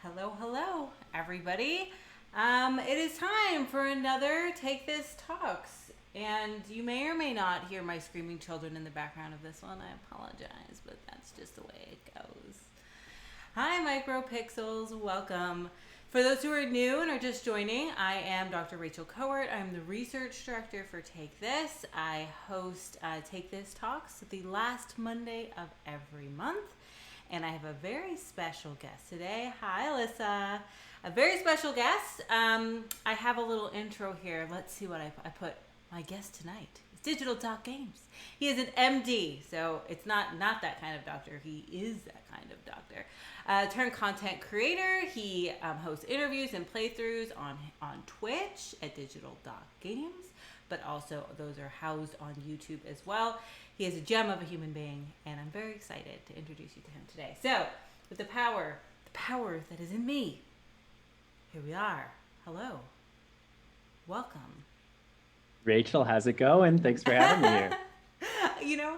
Hello, hello, everybody. It is time for another Take This Talks. And you may or may not hear my screaming children in the background of this one. I apologize, but that's just the way it goes. Hi, Micropixels. Welcome. For those who are new and are just joining, I am Dr. Rachel Kowert. I'm the research director for Take This. I host Take This Talks the last Monday of every month. And I have a very special guest today. Hi, Alyssa. A very special guest. I have a little intro here. Let's see what I put. My guest tonight is Digital Doc Games. He is an MD, so it's not that kind of doctor. He is that kind of doctor. Turned content creator. He hosts interviews and playthroughs on Twitch at Digital Doc Games, but also those are housed on YouTube as well. He is a gem of a human being, and I'm very excited to introduce you to him today. So, with the power that is in me, here we are. Hello. Welcome. Rachel, how's it going? Thanks for having me here. You know,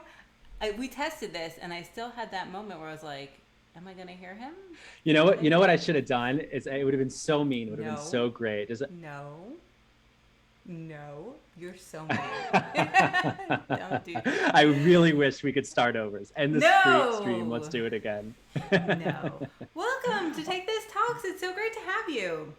we tested this, and I still had that moment where I was like, am I going to hear him? You know what? You know what I should have done is it would have been so mean. It would have No. been so great. No, you're so mean. Don't do that. I really wish we could start over. End the No. stream. Let's do it again. No. Welcome to Take This Talks. It's so great to have you.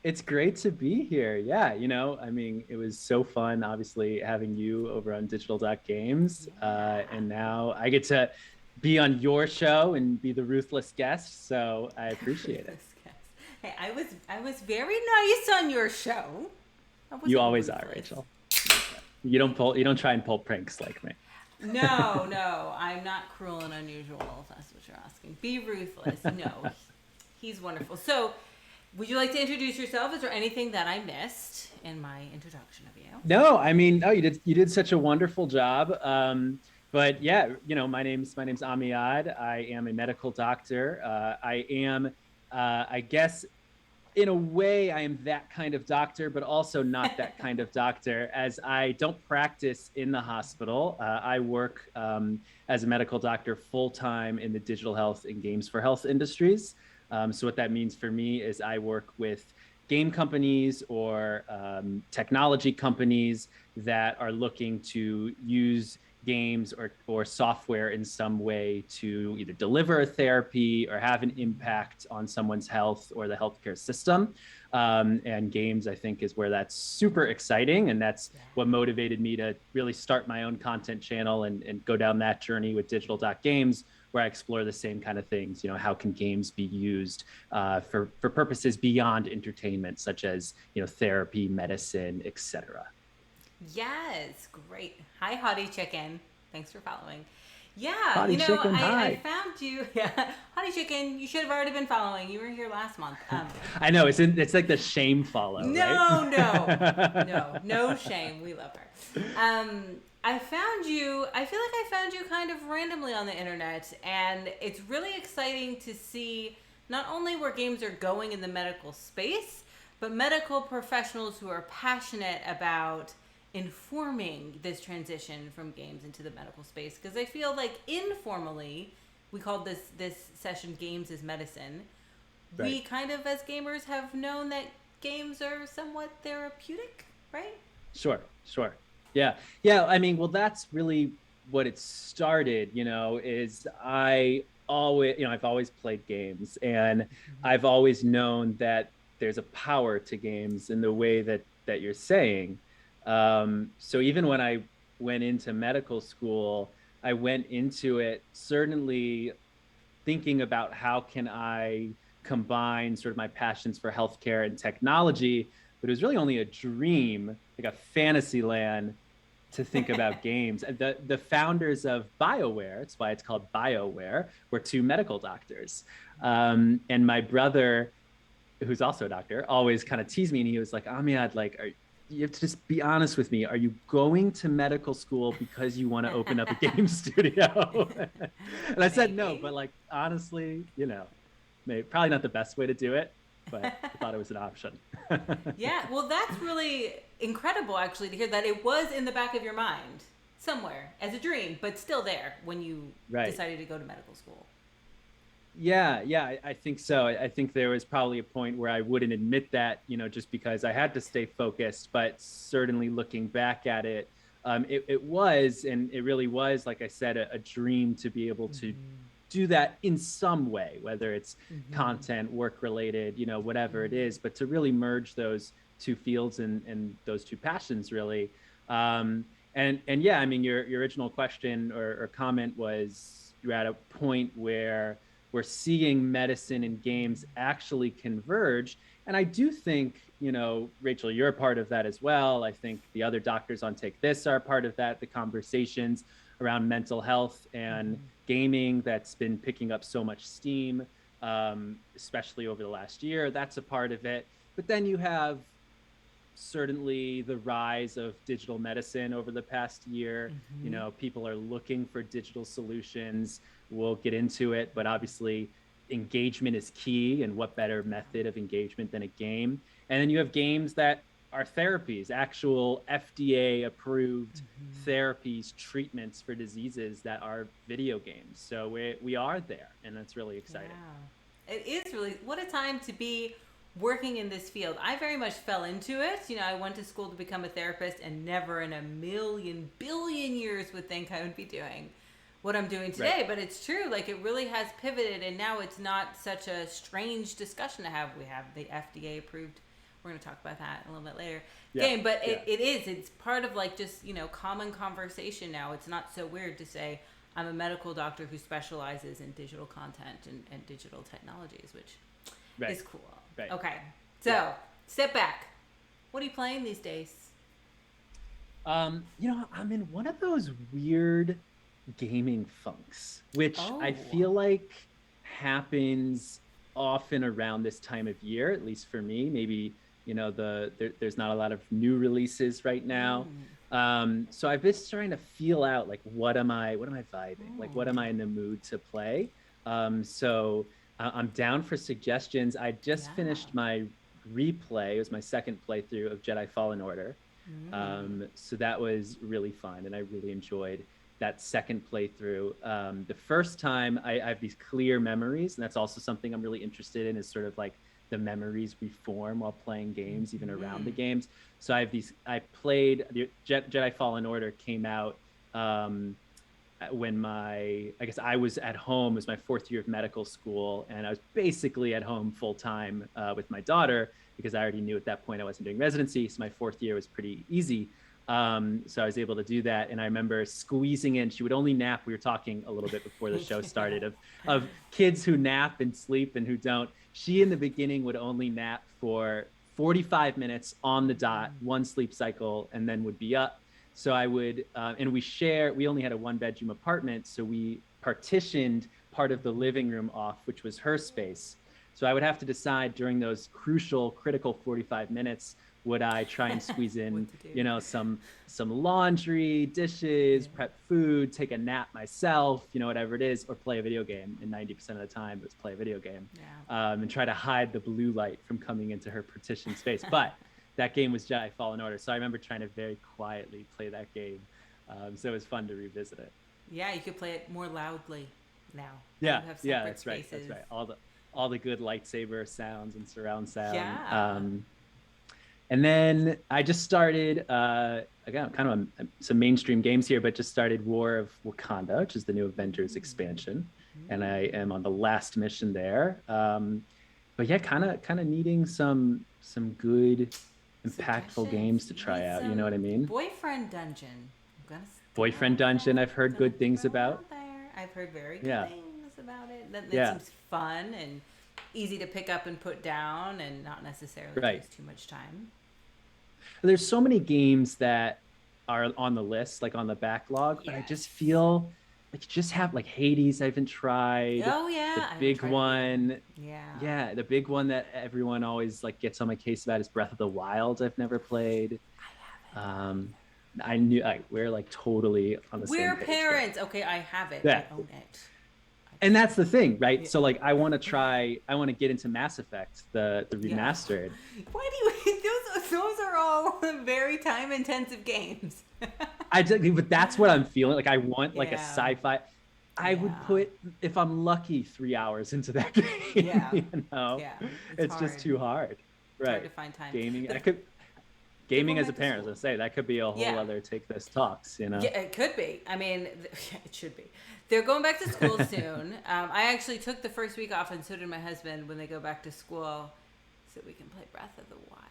It's great to be here. Yeah, it was so fun, obviously, having you over on Digital Doc Games. And now I get to be on your show and be the ruthless guest. So I appreciate it. Hey, I was very nice on your show. You always are, Rachel. You don't try and pull pranks like me. No, I'm not cruel and unusual, if that's what you're asking. Be ruthless. No, he's wonderful. So, would you like to introduce yourself? Is there anything that I missed in my introduction of you? No, you did such a wonderful job. But yeah, my name's Amiad. I am a medical doctor. I am, I guess, in a way, I am that kind of doctor, but also not that kind of doctor, as I don't practice in the hospital. I work as a medical doctor full-time in the digital health and games for health industries. So what that means for me is I work with game companies or technology companies that are looking to use games or software in some way to either deliver a therapy or have an impact on someone's health or the healthcare system. And games, I think, is where that's super exciting. And that's what motivated me to really start my own content channel and go down that journey with Digital Doc Games, where I explore the same kind of things. How can games be used for purposes beyond entertainment, such as therapy, medicine, etc. Yes, great. Hi, Hottie Chicken. Thanks for following. Yeah, Hottie Chicken, hi. I found you. Yeah, Hottie Chicken, you should have already been following. You were here last month. I know, it's like the shame follow, no, right? no shame. We love her. I found you, I feel like I found you kind of randomly on the internet, and it's really exciting to see not only where games are going in the medical space, but medical professionals who are passionate about informing this transition from games into the medical space. Because I feel like informally, we called this session Games is Medicine. Right. We kind of, as gamers, have known that games are somewhat therapeutic, right? Sure. Yeah. Well, that's really what it started, is I've always played games, and I've always known that there's a power to games in the way that you're saying. So even when I went into medical school, I went into it certainly thinking about how can I combine sort of my passions for healthcare and technology, but it was really only a dream, like a fantasy land, to think about games. The founders of BioWare, that's why it's called BioWare, were two medical doctors. And my brother, who's also a doctor, always kind of teased me, and he was like, Amiad, you have to just be honest with me. Are you going to medical school because you want to open up a game studio? And I said no, but honestly, probably not the best way to do it, but I thought it was an option. Yeah, well, that's really incredible, actually, to hear that it was in the back of your mind somewhere as a dream, but still there when you decided to go to medical school. Yeah, I think so. I think there was probably a point where I wouldn't admit that, just because I had to stay focused. But certainly looking back at it, it was, and it really was, like I said, a dream to be able to do that in some way, whether it's content, work related, whatever it is, but to really merge those two fields and those two passions, really. And yeah, I mean, your original question or comment was you're at a point where we're seeing medicine and games actually converge. And I do think, Rachel, you're a part of that as well. I think the other doctors on Take This are a part of that. The conversations around mental health and gaming that's been picking up so much steam, especially over the last year, that's a part of it. But then you have certainly the rise of digital medicine over the past year. People are looking for digital solutions. We'll get into it, but obviously engagement is key, and what better method of engagement than a game? And then you have games that are therapies, actual FDA approved therapies, treatments for diseases that are video games. So we are there, and that's really exciting. Yeah. It is really, what a time to be working in this field. I very much fell into it. I went to school to become a therapist and never in a million billion years would think I would be doing what I'm doing today. Right. But it's true. Like, it really has pivoted, and now it's not such a strange discussion to have. We have the FDA approved, we're going to talk about that a little bit later, game. But it's part of, like, just, common conversation now. It's not so weird to say I'm a medical doctor who specializes in digital content and digital technologies, which is cool. Right. Okay, so step back. What are you playing these days? I'm in one of those weird gaming funks, which I feel like happens often around this time of year, at least for me. Maybe, there's not a lot of new releases right now. So I've been trying to feel out, like, what am I vibing? Like, what am I in the mood to play? So I'm down for suggestions. I just finished my replay. It was my second playthrough of Jedi Fallen Order. So that was really fun, and I really enjoyed that second playthrough. The first time, I have these clear memories, and that's also something I'm really interested in, is sort of like the memories we form while playing games, even around the games. So I played, the Jedi Fallen Order came out when I guess I was at home. It was my fourth year of medical school, and I was basically at home full time with my daughter, because I already knew at that point I wasn't doing residency. So my fourth year was pretty easy. So I was able to do that. And I remember squeezing in, she would only nap. We were talking a little bit before the show started of kids who nap and sleep and who don't. She, in the beginning, would only nap for 45 minutes on the dot, one sleep cycle, and then would be up. So I would, and we only had a 1-bedroom apartment. So we partitioned part of the living room off, which was her space. So I would have to decide during those critical 45 minutes, would I try and squeeze in, some laundry, dishes, prep food, take a nap myself, whatever it is, or play a video game. And 90% of the time, it was play a video game, and try to hide the blue light from coming into her partitioned space. But that game was Jedi Fallen Order, so I remember trying to very quietly play that game. So it was fun to revisit it. Yeah, you could play it more loudly now. Yeah, that's spaces. Right. All the good lightsaber sounds and surround sound. Yeah. And then I just started, again, kind of some mainstream games here, but just started War of Wakanda, which is the new Avengers expansion. And I am on the last mission there. But yeah, kind of needing some good, impactful games to try out. You know what I mean? Boyfriend Dungeon. Boyfriend Dungeon, I've heard good things about. I've heard very good things about it. That seems fun and easy to pick up and put down, and not necessarily takes too much time. There's so many games that are on the list, like on the backlog, but I just feel like you just have, like, Hades I haven't tried. Oh yeah. The big one. Yeah, the big one that everyone always, like, gets on my case about is Breath of the Wild. I've never played. I haven't. I knew, we're like totally on the same page. We're parents. Here. Okay, I have it. Yeah. I own it. And that's the thing, right? So, like, I want to get into Mass Effect, the remastered. Why do you? Those are all very time-intensive games. But that's what I'm feeling. Like, I want, like, a sci-fi. I would Yeah. put, if I'm lucky, 3 hours into that game. Yeah. You know, Yeah. It's it's just hard. too hard. It's hard to Right. find time. Gaming. I But could they're gaming going as a back to parent, as school. I say, that could be a whole Yeah. other take this talks. You know. Yeah, it could be. I mean, it should be. They're going back to school soon. I actually took the first week off, and so did my husband when they go back to school, so we can play Breath of the Wild.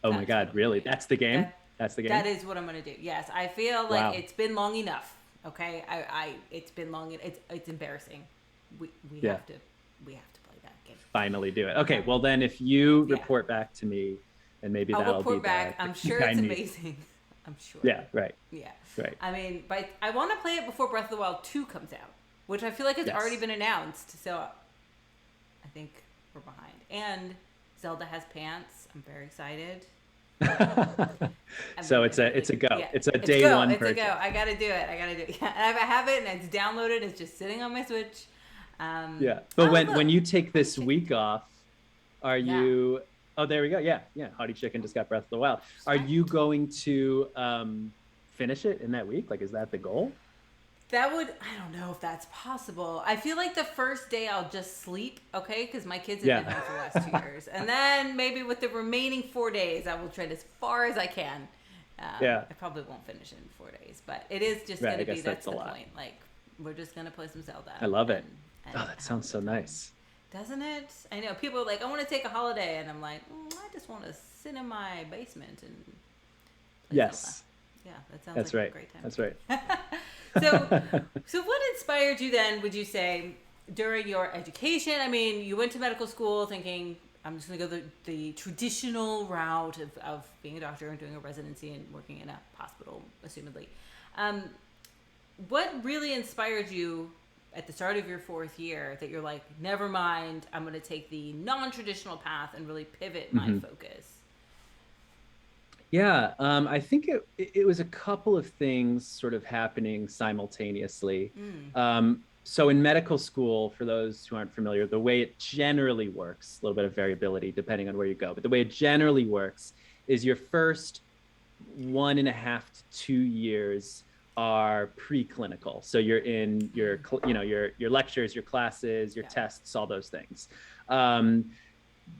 Oh my That's what God, I'm gonna really? do. That's the game? That That's the that game? is what I'm gonna do. Yes, I feel like Wow. it's been long enough. Okay, I it's been long. It's embarrassing. We Yeah. have to play that game. Finally do it. Okay, Okay. well then if you Yeah. report back to me, and maybe I'll that'll be report back. the I'm sure kick I it's need. amazing. I'm sure. Yeah, right. Yeah. Right. I mean, but I want to play it before Breath of the Wild 2 comes out, which I feel like has already Yes. been announced. So I think we're behind. And Zelda has pants. I'm very excited. So it's a go. Yeah, It's a it's day go. one It's purchase. a go. I gotta do it. I gotta do it. Yeah, and I have it, and it's downloaded. It's just sitting on my Switch. Yeah. But Oh, when look. you take this week off, are Yeah. you oh there we go. Yeah, yeah. Hottie Chicken just got Breath of the Wild. Are you going to finish it in that week? Like is that the goal? That would, I don't know if that's possible. I feel like the first day I'll just sleep, okay? Because my kids have been Yeah. home for the last 2 years. And then maybe with the remaining 4 days, I will try as far as I can. Yeah. I probably won't finish it in 4 days. But it is just Right, going I to be, guess that's that's the a lot. point. Like, we're just going to play some Zelda. I love it. and Oh, that have sounds a so good time. nice. Doesn't it? I know. People are like, I want to take a holiday. And I'm like, I just want to sit in my basement and play Yes. Zelda. Yeah, that sounds That's like right. a great time. That's right. So what inspired you then, would you say, during your education? I mean, you went to medical school thinking, I'm just going to go the traditional route of being a doctor and doing a residency and working in a hospital, assumedly. What really inspired you at the start of your 4th year that you're like, never mind, I'm going to take the non-traditional path and really pivot my focus? Yeah, I think it was a couple of things sort of happening simultaneously. So in medical school, for those who aren't familiar, the way it generally works, a little bit of variability depending on where you go, but the way it generally works is your first 1.5 to 2 years are preclinical. So you're in your lectures, your classes, your tests, all those things.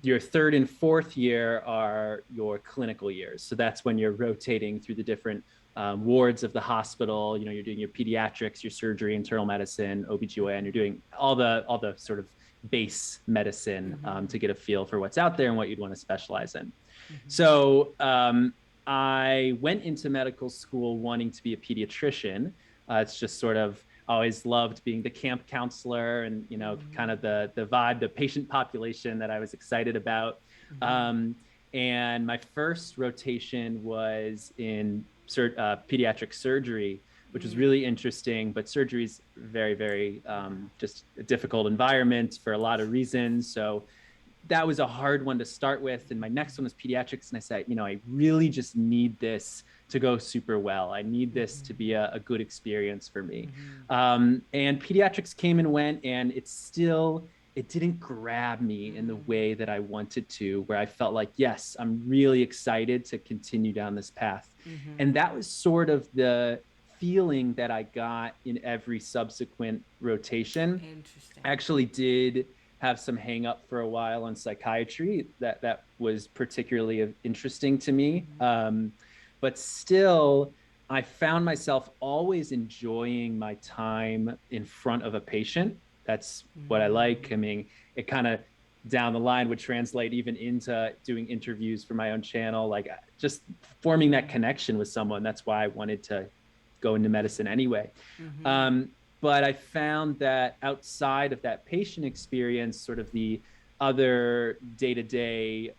Your 3rd and 4th year are your clinical years. So that's when you're rotating through the different wards of the hospital. You know, you're doing your pediatrics, your surgery, internal medicine, OBGYN. You're doing all the sort of base medicine to get a feel for what's out there and what you'd want to specialize in. So I went into medical school wanting to be a pediatrician. It's just sort of always loved being the camp counselor and, you know, kind of the vibe, the patient population that I was excited about. And my first rotation was in pediatric surgery, which was really interesting, but surgery is very, very just a difficult environment for a lot of reasons. So that was a hard one to start with. And my next one was pediatrics. And I said, you know, I really just need this to go super well. I need this to be a good experience for me. And pediatrics came and went, and it didn't grab me in the way that I wanted to, where I felt like, yes, I'm really excited to continue down this path. And that was sort of the feeling that I got in every subsequent rotation. Interesting. I actually did have some hang up for a while on psychiatry that was particularly interesting to me. But still, I found myself always enjoying my time in front of a patient. That's what I like. I mean, it kind of down the line would translate even into doing interviews for my own channel, like just forming that connection with someone. That's why I wanted to go into medicine anyway. But I found that outside of that patient experience, sort of the other day-to-day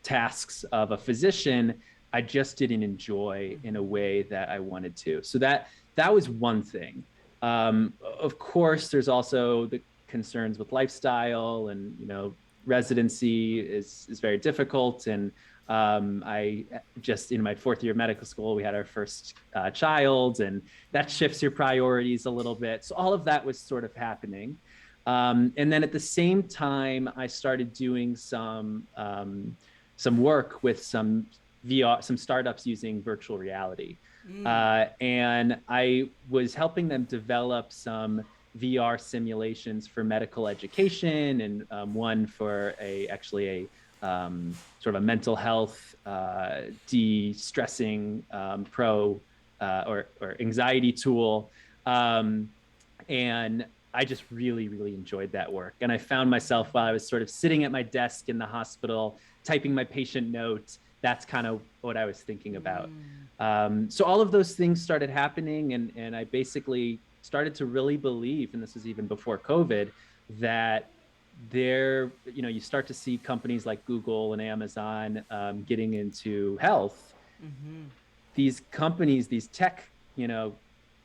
tasks of a physician, I just didn't enjoy in a way that I wanted to. So that was one thing. Of course, there's also the concerns with lifestyle, and you know, residency is very difficult. And I just in my 4th year of medical school, we had our first child, and that shifts your priorities a little bit. So all of that was sort of happening. And then at the same time, I started doing some work with some VR, some startups using virtual reality. Mm. And I was helping them develop some VR simulations for medical education, and one for sort of a mental health de-stressing or anxiety tool. Um, and I just really, really enjoyed that work. And I found myself while I was sort of sitting at my desk in the hospital, typing my patient notes. That's kind of what I was thinking about. Mm. So all of those things started happening, and I basically started to really believe, and this was even before COVID, that you start to see companies like Google and Amazon getting into health. Mm-hmm. These companies, these tech,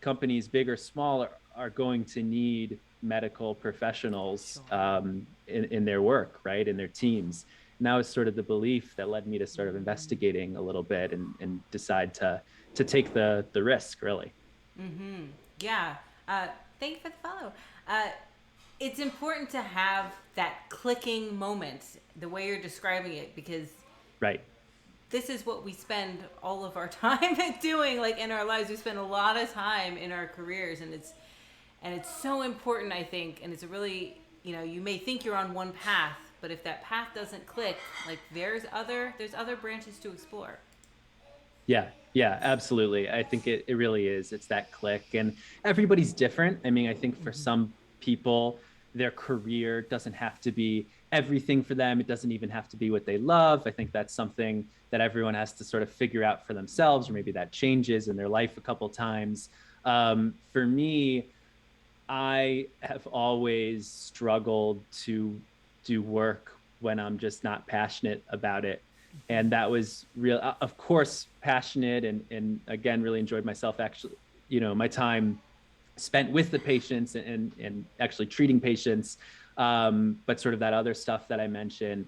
companies, big or small, are going to need medical professionals Sure. in their work, right, in their teams. And that was sort of the belief that led me to sort of investigating a little bit and decide to take the risk, really. Mm-hmm. Yeah. Uh, thank you for the follow. Uh, it's important to have that clicking moment, the way you're describing it, because Right. this is what we spend all of our time doing. Like in our lives, we spend a lot of time in our careers, and it's so important, I think. And it's a really, you may think you're on one path, but if that path doesn't click, like there's other branches to explore. Yeah, yeah, absolutely. I think it really is. It's that click, and everybody's different. I mean, I think for Mm-hmm. some people, their career doesn't have to be everything for them. It doesn't even have to be what they love. I think that's something that everyone has to sort of figure out for themselves, or maybe that changes in their life a couple times. For me, I have always struggled to do work when I'm just not passionate about it. And that was real, of course, passionate, and again, really enjoyed myself actually, my time spent with the patients and actually treating patients. But sort of that other stuff that I mentioned,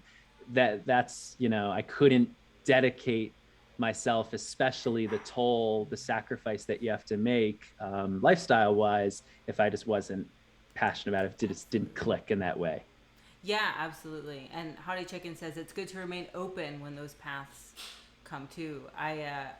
that's, I couldn't dedicate myself, especially the toll, the sacrifice that you have to make lifestyle wise, if I just wasn't passionate about it, it just didn't click in that way. Yeah, absolutely. And Hottie Chicken says it's good to remain open when those paths come to. I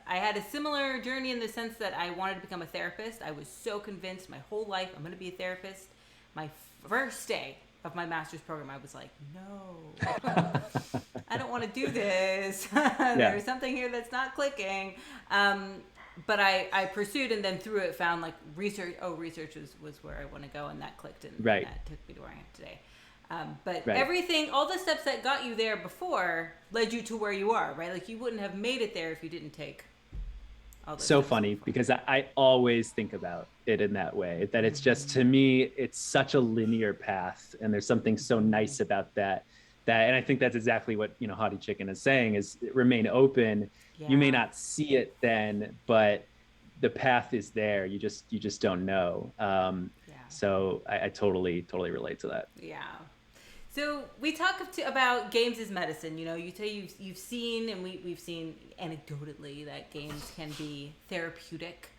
had a similar journey in the sense that I wanted to become a therapist. I was so convinced my whole life I'm going to be a therapist. My first day of my master's program, I was like, no, I don't want to do this. Yeah. There's something here that's not clicking. But I pursued, and then through it found like research. Oh, research was where I want to go, and that clicked, and Right. that took me to where I am today. But Right. everything, all the steps that got you there before led you to where you are, right? Like you wouldn't have made it there if you didn't take all those So steps funny before. because I always think about it in that way, that it's just, to me, it's such a linear path, and there's something so nice about that. And I think that's exactly what, Hottie Chicken is saying, is remain open. You may Yeah, not see it then, but the path is there. You just don't know. yeah, So I totally relate to that. yeah. So we talk about games as medicine. You say you've seen, and we've seen anecdotally that games can be therapeutic.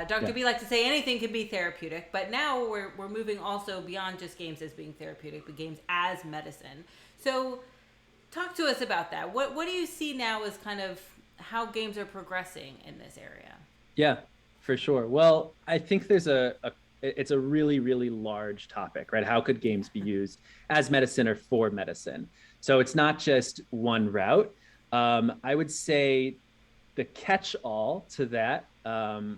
Dr. Yeah. B likes to say anything can be therapeutic, but now we're moving also beyond just games as being therapeutic, but games as medicine. So talk to us about that. What do you see now as kind of how games are progressing in this area? Yeah, for sure. Well, I think it's a really, really large topic, right? How could games be Yeah. used as medicine or for medicine? So it's not just one route. I would say the catch-all to that, now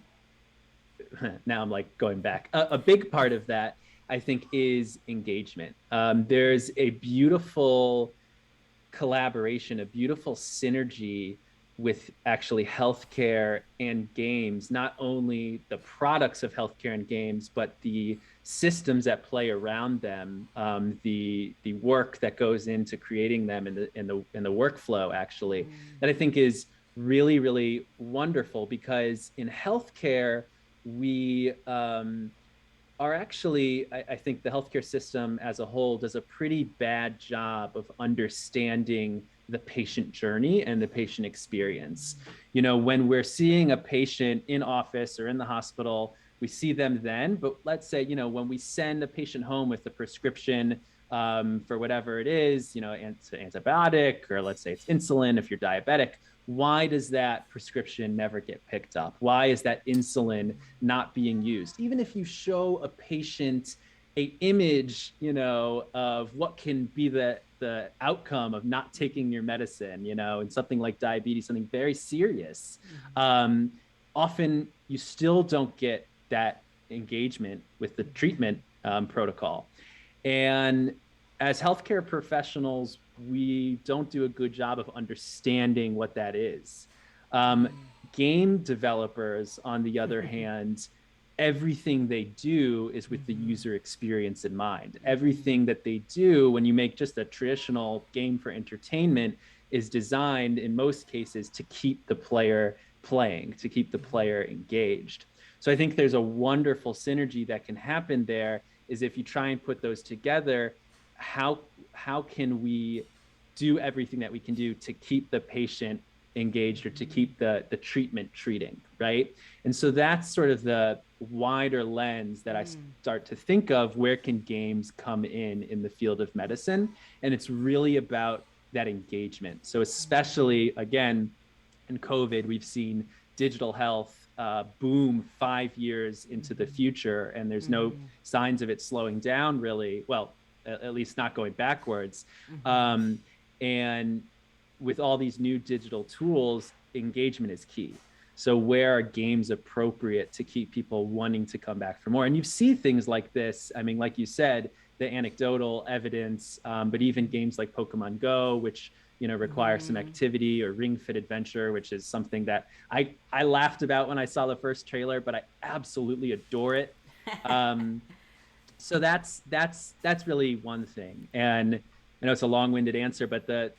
I'm like going back, a big part of that, I think, is engagement. There's a beautiful collaboration, a beautiful synergy with actually healthcare and games, not only the products of healthcare and games, but the systems that play around them, the work that goes into creating them in the workflow, actually, that I think is really, really wonderful. Because in healthcare, we are actually, I think the healthcare system as a whole does a pretty bad job of understanding the patient journey and the patient experience. When we're seeing a patient in office or in the hospital, we see them then, but let's say, when we send a patient home with a prescription, for whatever it is, antibiotic, or let's say it's insulin if you're diabetic. Why does that prescription never get picked up? Why is that insulin not being used? Even if you show a patient a image, of what can be the outcome of not taking your medicine, and something like diabetes, something very serious, um, often you still don't get that engagement with the treatment protocol. And as healthcare professionals, we don't do a good job of understanding what that is. Um, Game developers, on the other hand, everything they do is with the user experience in mind. Everything that they do when you make just a traditional game for entertainment is designed in most cases to keep the player playing, to keep the player engaged. So I think there's a wonderful synergy that can happen there, is if you try and put those together, how can we do everything that we can do to keep the patient engaged, or to keep the treatment treating, right? And so that's sort of the wider lens that I start to think of, where can games come in the field of medicine? And it's really about that engagement. So especially, again, in COVID, we've seen digital health boom 5 years into the future, and there's no signs of it slowing down, really. Well, at least not going backwards. And with all these new digital tools, engagement is key. So where are games appropriate to keep people wanting to come back for more? And you see things like this. I mean, like you said, the anecdotal evidence, but even games like Pokemon Go, which require some activity, or Ring Fit Adventure, which is something that I laughed about when I saw the first trailer, but I absolutely adore it. So that's really one thing. And I know it's a long-winded answer, but the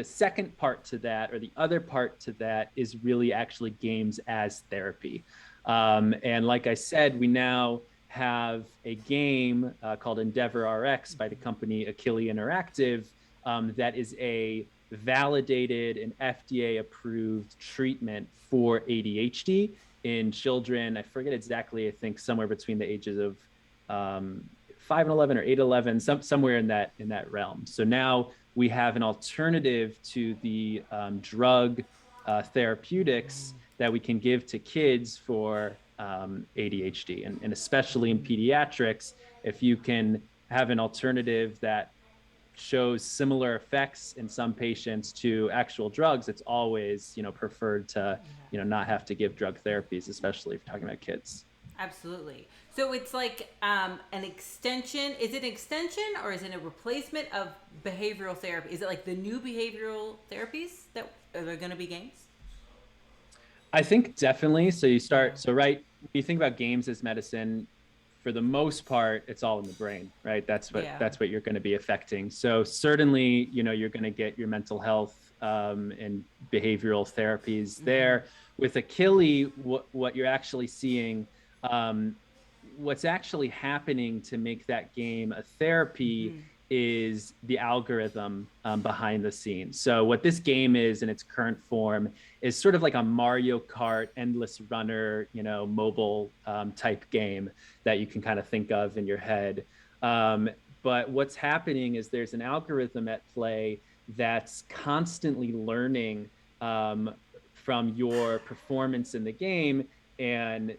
second part to that, or the other part to that, is really actually games as therapy. And like I said, we now have a game called Endeavor RX by the company Achille Interactive, that is a validated and FDA approved treatment for ADHD in children. I forget exactly, I think somewhere between the ages of 5 and 11 or 8 11, somewhere in that realm. So now we have an alternative to the drug therapeutics that we can give to kids for ADHD, and especially in pediatrics, if you can have an alternative that shows similar effects in some patients to actual drugs, it's always preferred to not have to give drug therapies, especially if you're talking about kids. Absolutely. So it's like an extension. Is it an extension, or is it a replacement of behavioral therapy? Is it like the new behavioral therapies that are there going to be games? I think definitely. So you Yeah. start, so right, you think about games as medicine, for the most part, it's all in the brain, right? Yeah. That's what you're going to be affecting. So certainly, you're going to get your mental health and behavioral therapies there. With Achille, what you're actually seeing, um, what's actually happening to make that game a therapy is the algorithm behind the scenes. So what this game is in its current form is sort of like a Mario Kart endless runner, mobile type game that you can kind of think of in your head. But what's happening is there's an algorithm at play that's constantly learning from your performance in the game, and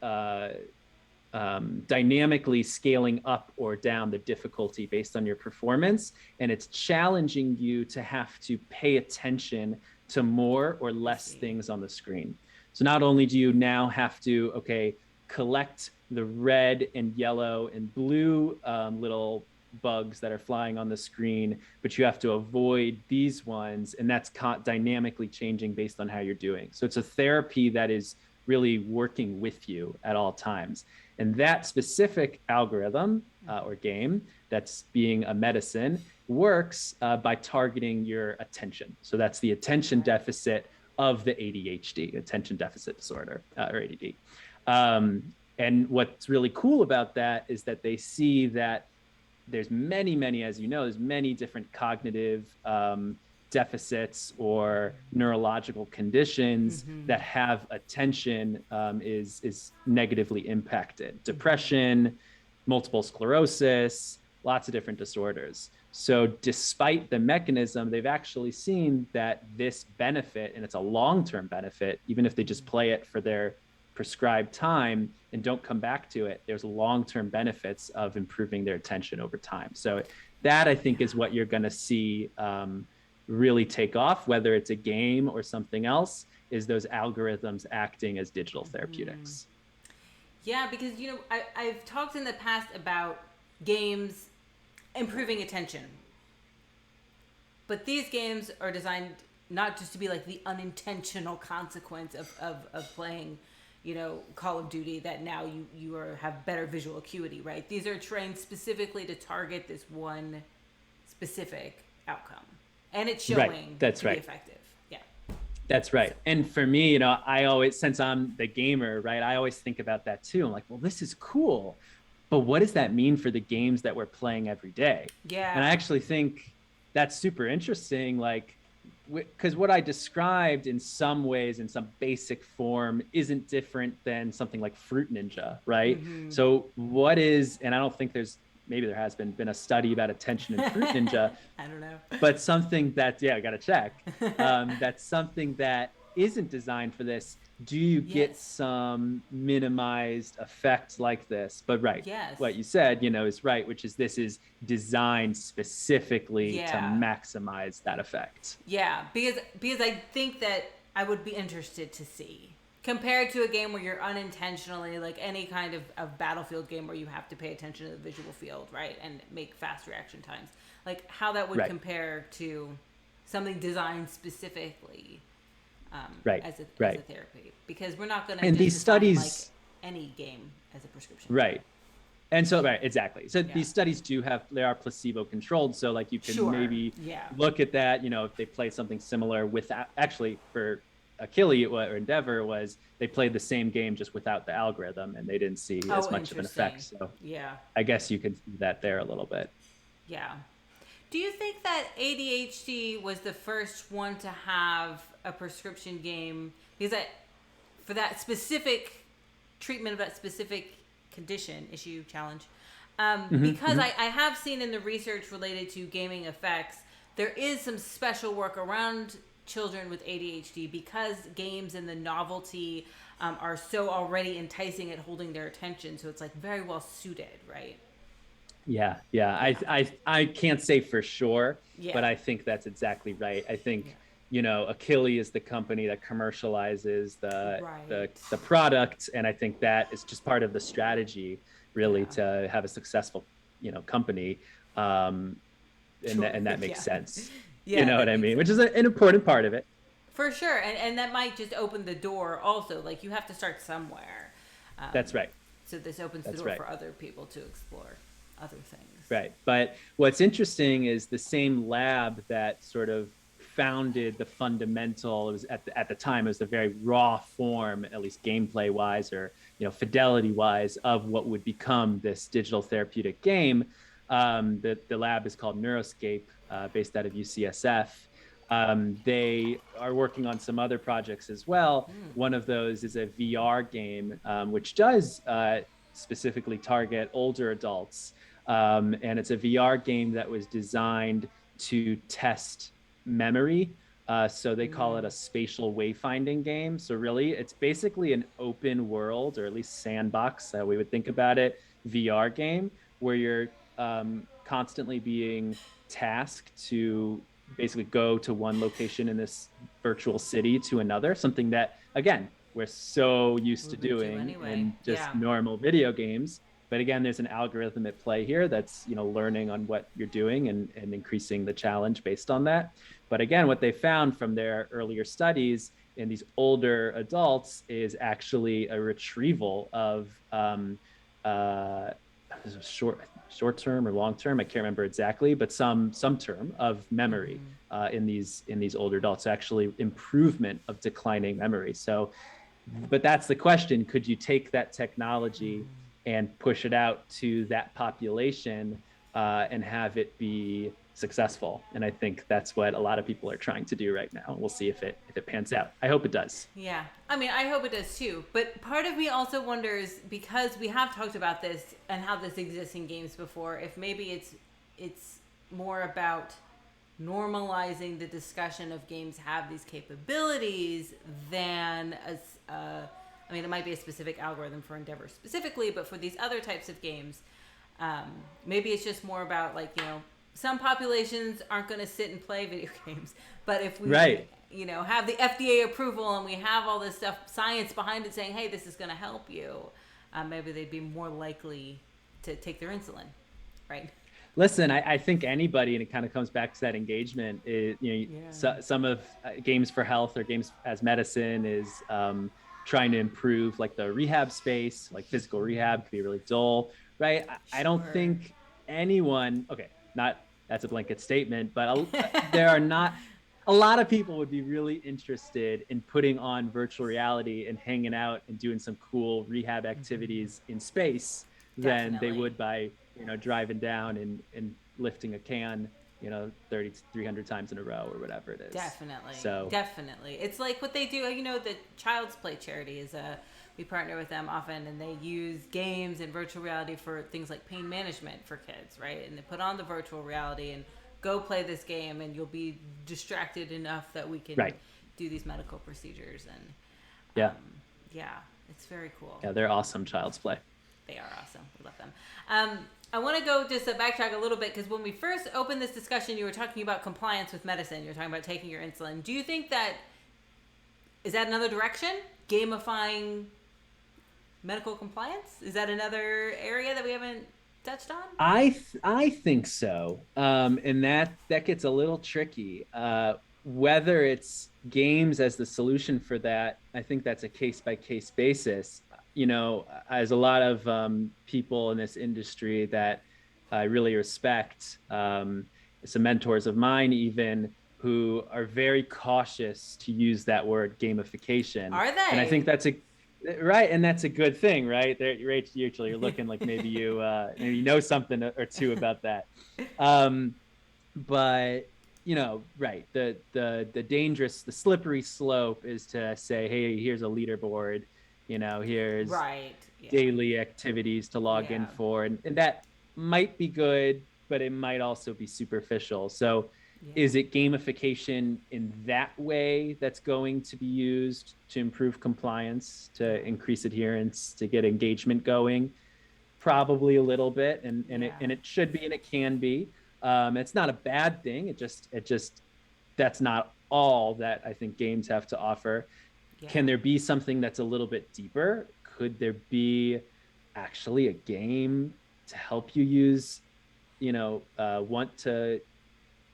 uh, dynamically scaling up or down the difficulty based on your performance. And it's challenging you to have to pay attention to more or less things on the screen. So not only do you now have to, collect the red and yellow and blue little bugs that are flying on the screen, but you have to avoid these ones. And that's dynamically changing based on how you're doing. So it's a therapy that is really working with you at all times. And that specific algorithm or game that's being a medicine works by targeting your attention. So that's the attention deficit of the ADHD, attention deficit disorder, or ADD. And what's really cool about that is that they see that there's many, as you know, there's many different cognitive deficits or neurological conditions that have attention is negatively impacted. Depression, multiple sclerosis, lots of different disorders. So despite the mechanism, they've actually seen that this benefit, and it's a long-term benefit, even if they just play it for their prescribed time and don't come back to it, there's long-term benefits of improving their attention over time. So that, I think, is what you're going to see really take off, whether it's a game or something else, is those algorithms acting as digital therapeutics. Yeah, because I've talked in the past about games improving attention, but these games are designed not just to be like the unintentional consequence of playing, Call of Duty, that now have better visual acuity, right? These are trained specifically to target this one specific outcome, and it's showing right. That's to right. be effective. Yeah, that's right. And for me, I always, since I'm the gamer, right, I always think about that too. I'm like, well, this is cool, but what does that mean for the games that we're playing every day? And I yeah, actually think that's super interesting. Like, because what I described in some ways, in some basic form, isn't different than something like Fruit Ninja, right? mm-hmm. So what is, and I don't think maybe there has been a study about attention in Fruit Ninja, I don't know. but something that, yeah, I got to check. That's something that isn't designed for this. Do you get Yes. some minimized effect like this? But right, Yes. what you said, is right, which is this is designed specifically to Yeah. maximize that effect. Yeah, because I think that I would be interested to see, compared to a game where you're unintentionally, like any kind of battlefield game where you have to pay attention to the visual field, right, and make fast reaction times, like how that would Right. compare to something designed specifically Right. as a Right. therapy, because we're not going to And just these design like studies, any game as a prescription. right. And so, right, exactly. So Yeah. these studies they are placebo controlled. So like you can Sure. maybe Yeah. look at that, if they play something similar without, actually for Achilles or Endeavor was they played the same game just without the algorithm and they didn't see as much of an effect. So Yeah. I guess you could see that there a little bit. Yeah. Do you think that ADHD was the first one to have a prescription game? Because for that specific treatment of that specific condition, issue, challenge, because I have seen in the research related to gaming effects, there is some special work around children with ADHD because games and the novelty are so already enticing at holding their attention. So it's like very well suited, right? Yeah, yeah. I can't say for sure, Yeah. but I think that's exactly right. I think, Yeah. Achilles is the company that commercializes the Right. the product, and I think that is just part of the strategy, really, Yeah. to have a successful, company, and that makes Yeah. sense. Yeah, You know that what I makes mean? sense. Which is an important part of it. For sure, and that might just open the door. Also, like you have to start somewhere. That's right. So this opens the That's door right. for other people to explore other things. Right. But what's interesting is the same lab that sort of founded the fundamental, it was at the time, it was the very raw form, at least gameplay wise or, fidelity wise, of what would become this digital therapeutic game. The lab is called Neuroscape, based out of UCSF. They are working on some other projects as well. One of those is a VR game, which does specifically target older adults. And it's a VR game that was designed to test memory. So they call it a spatial wayfinding game. So really, it's basically an open world, or at least sandbox, we would think about it, VR game, where you're constantly being tasked to basically go to one location in this virtual city to another, something that, again, we're so used to We would do doing anyway. in just Yeah. normal video games. But again, there's an algorithm at play here that's, learning on what you're doing and increasing the challenge based on that. But again, what they found from their earlier studies in these older adults is actually a retrieval of short term or long term, I can't remember exactly, but some term of memory in these older adults, actually improvement of declining memory. So, but that's the question: could you take that technology and push it out to that population and have it be successful. And I think that's what a lot of people are trying to do right now. We'll see if it pans out. I hope it does. Yeah. I mean, I hope it does too. But part of me also wonders, because we have talked about this and how this exists in games before, if maybe it's more about normalizing the discussion of games have these capabilities than as I mean, it might be a specific algorithm for Endeavor specifically, but for these other types of games, maybe it's just more about, like, some populations aren't going to sit and play video games, but if we Right. have the FDA approval and we have all this stuff, science behind it saying, hey, this is going to help you, maybe they'd be more likely to take their insulin, right? Listen, I think anybody, and it kind of comes back to that engagement. Some of games for health or games as medicine is trying to improve like the rehab space, like physical rehab can be really dull, right? I don't Sure. think anyone, okay, not that's a blanket statement, but there are not a lot of people would be really interested in putting on virtual reality and hanging out and doing some cool rehab activities in space than they Definitely. would by driving down and lifting a can 30 300 times in a row or whatever it is. Definitely, So definitely. It's like what they do. The Child's Play charity is we partner with them often, and they use games and virtual reality for things like pain management for kids, right? And they put on the virtual reality and go play this game, and you'll be distracted enough that we can right. do these medical procedures. And Yeah. yeah, it's very cool. Yeah, they're awesome. Child's Play. They are awesome. We love them. I want to go just backtrack a little bit, because when we first opened this discussion, you were talking about compliance with medicine. You were talking about taking your insulin. Do you think that is that another direction? Gamifying medical compliance? Is that another area that we haven't touched on? I think so, and that gets a little tricky. Whether it's games as the solution for that, I think that's a case by case basis. As a lot of people in this industry that I really respect, some mentors of mine even who are very cautious to use that word gamification, Are and I think they? that's a right, and that's a good thing, right? There, Rachel, you're looking like maybe you know something or two about that. Um, but right, the dangerous, the slippery slope is to say, hey, here's a leaderboard, here's Right. Yeah. daily activities to log in Yeah. for, and that might be good, but it might also be superficial. So Yeah. is it gamification in that way that's going to be used to improve compliance, to increase adherence, to get engagement going? Probably a little bit, Yeah. and it should be, and it can be. It's not a bad thing. It just that's not all that I think games have to offer. Yeah. Can there be something that's a little bit deeper? Could there be actually a game to help you want to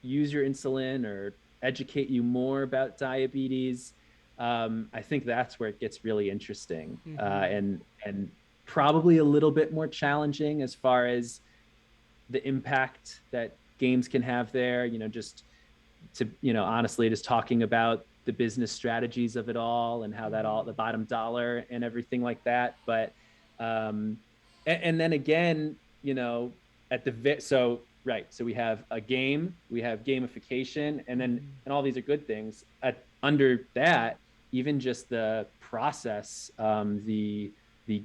use your insulin or educate you more about diabetes? I think that's where it gets really interesting, and probably a little bit more challenging as far as the impact that games can have there. Just to honestly, just talking about the business strategies of it all and how that all the bottom dollar and everything like that. But and then again, at the so right, so we have a game, we have gamification, and all these are good things. Under that, even just the process, the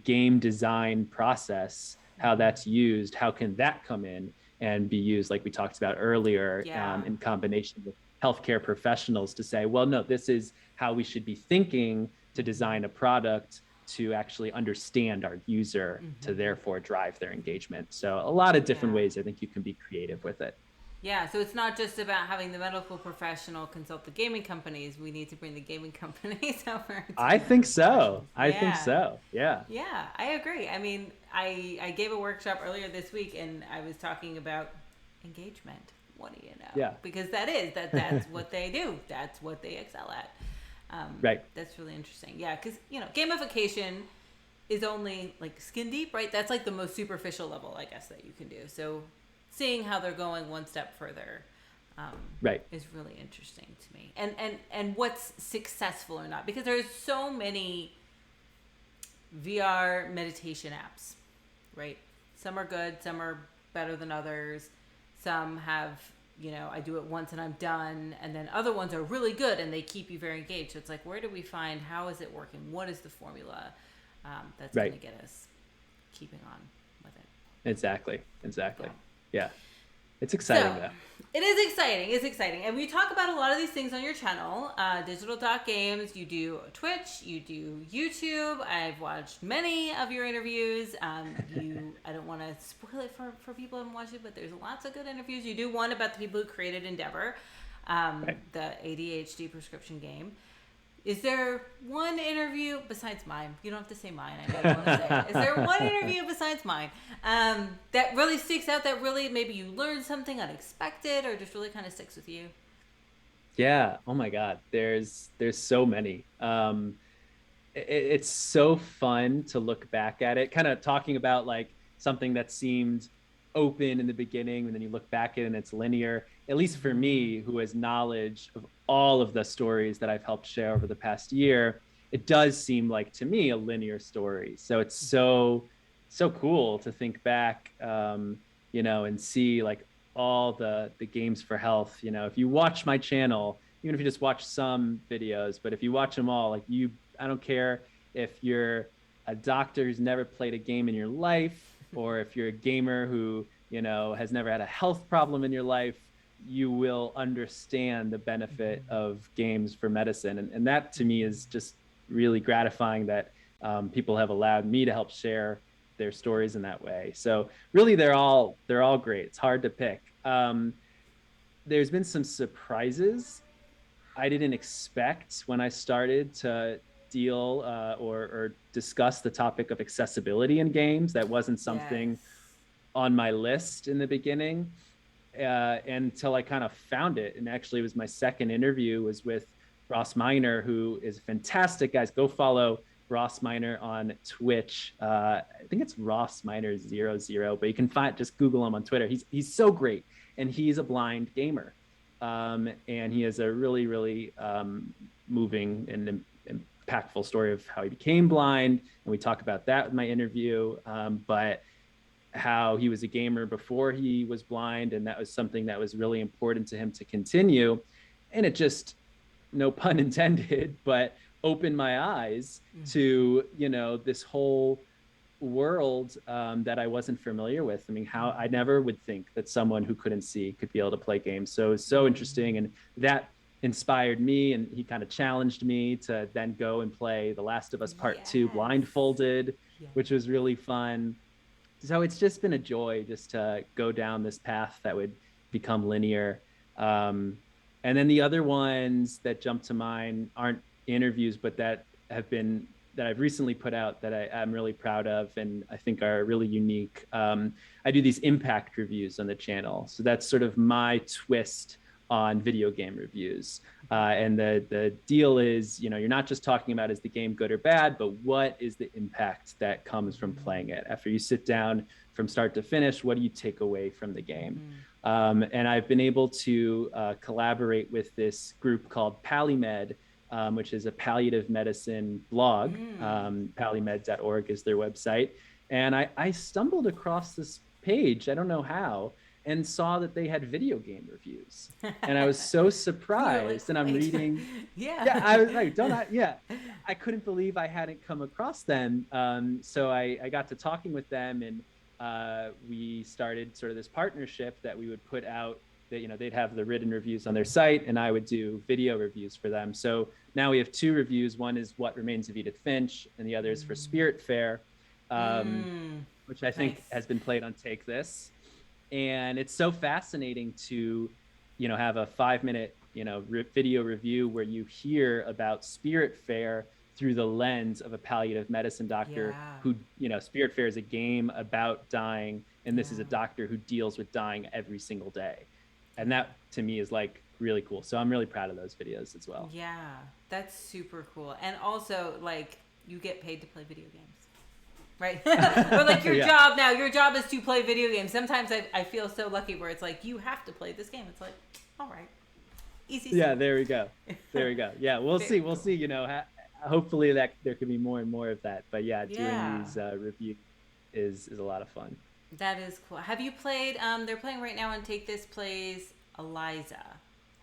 game design process, how that's used, how can that come in and be used, like we talked about earlier, Yeah. in combination with healthcare professionals to say, well, no, this is how we should be thinking to design a product to actually understand our user, to therefore drive their engagement. So a lot of different Yeah. ways I think you can be creative with it. Yeah, so it's not just about having the medical professional consult the gaming companies. We need to bring the gaming companies over to I the think medical professionals. so. I think Yeah. so. Yeah. Yeah, I agree. I mean, I gave a workshop earlier this week, and I was talking about engagement. What do you know? Yeah. Because that's what they do. That's what they excel at. Right. That's really interesting. Yeah, because gamification is only like skin deep, right? That's like the most superficial level, I guess, that you can do. So seeing how they're going one step further um, Right. is really interesting to me. And what's successful or not, because there's so many VR meditation apps, right? Some are good, some are better than others. Some have, you know, I do it once and I'm done, and then other ones are really good and they keep you very engaged. So it's like, where do we find, how is it working? What is the formula that's going Right. to get us keeping on with it? Exactly. Yeah. Yeah. It's exciting So though. it is exciting. It's exciting. And we talk about a lot of these things on your channel, Digital Dot Games. You do Twitch, you do YouTube. I've watched many of your interviews. I don't want to spoil it for people who haven't watched it, but there's lots of good interviews. You do one about the people who created Endeavor, Right. the ADHD prescription game. Is there one interview besides mine? You don't have to say mine. I know you want to say it. Is there one interview besides mine that really sticks out? That really maybe you learned something unexpected, or just really kind of sticks with you? Yeah. Oh my God. There's so many. It's so fun to look back at it, kind of talking about like something that seemed open in the beginning, and then you look back at it and it's linear. At least for me, who has knowledge of all of the stories that I've helped share over the past year, it does seem like to me a linear story. So it's so cool to think back, and see like all the games for health. If you watch my channel, even if you just watch some videos, but if you watch them all, I don't care if you're a doctor who's never played a game in your life, or if you're a gamer who, has never had a health problem in your life, you will understand the benefit of games for medicine. And that to me is just really gratifying that people have allowed me to help share their stories in that way. So really, they're all great. It's hard to pick. There's been some surprises I didn't expect when I started to deal or discuss the topic of accessibility in games. That wasn't Yes. something on my list in the beginning until I kind of found it. And actually, it was my second interview was with Ross Miner, who is fantastic. Guys, go follow Ross Miner on Twitch. I think it's Ross Miner 00, but you can just Google him on Twitter. He's so great, and he's a blind gamer. And he has a really, really moving and impactful story of how he became blind. And we talk about that with my interview, but how he was a gamer before he was blind. And that was something that was really important to him to continue. And it just, no pun intended, but opened my eyes to, this whole world that I wasn't familiar with. I mean, how I never would think that someone who couldn't see could be able to play games. So it was so interesting. And that inspired me, and he kind of challenged me to then go and play The Last of Us Part 2 blindfolded, which was really fun. So it's just been a joy just to go down this path that would become linear. And then the other ones that jump to mind aren't interviews, but that I've recently put out that I'm really proud of and I think are really unique. I do these impact reviews on the channel. So that's sort of my twist on video game reviews. And the deal is, you're not just talking about is the game good or bad, but what is the impact that comes from playing it? After you sit down from start to finish, what do you take away from the game? And I've been able to collaborate with this group called PalliMed, which is a palliative medicine blog. Pallimed.org is their website. And I stumbled across this page, I don't know how, and saw that they had video game reviews. And I was so surprised. And I'm reading. I was like, I couldn't believe I hadn't come across them. So I got to talking with them, and we started sort of this partnership that we would put out that, they'd have the written reviews on their site and I would do video reviews for them. So now we have two reviews. One is What Remains of Edith Finch, and the other is for Spiritfarer, which I think has been played on Take This. And it's so fascinating to, have a 5-minute, video review where you hear about Spiritfarer through the lens of a palliative medicine doctor who, Spiritfarer is a game about dying. And this is a doctor who deals with dying every single day. And that to me is like really cool. So I'm really proud of those videos as well. Yeah, that's super cool. And also, like, you get paid to play video games. Right? Or like your job now, your job is to play video games. Sometimes I feel so lucky where it's like, you have to play this game. It's like, all right. Easy. Yeah, there we go. Yeah, we'll see. We'll see, hopefully that there could be more and more of that. But doing these reviews is a lot of fun. That is cool. Have you played? They're playing right now, and Take This plays Eliza.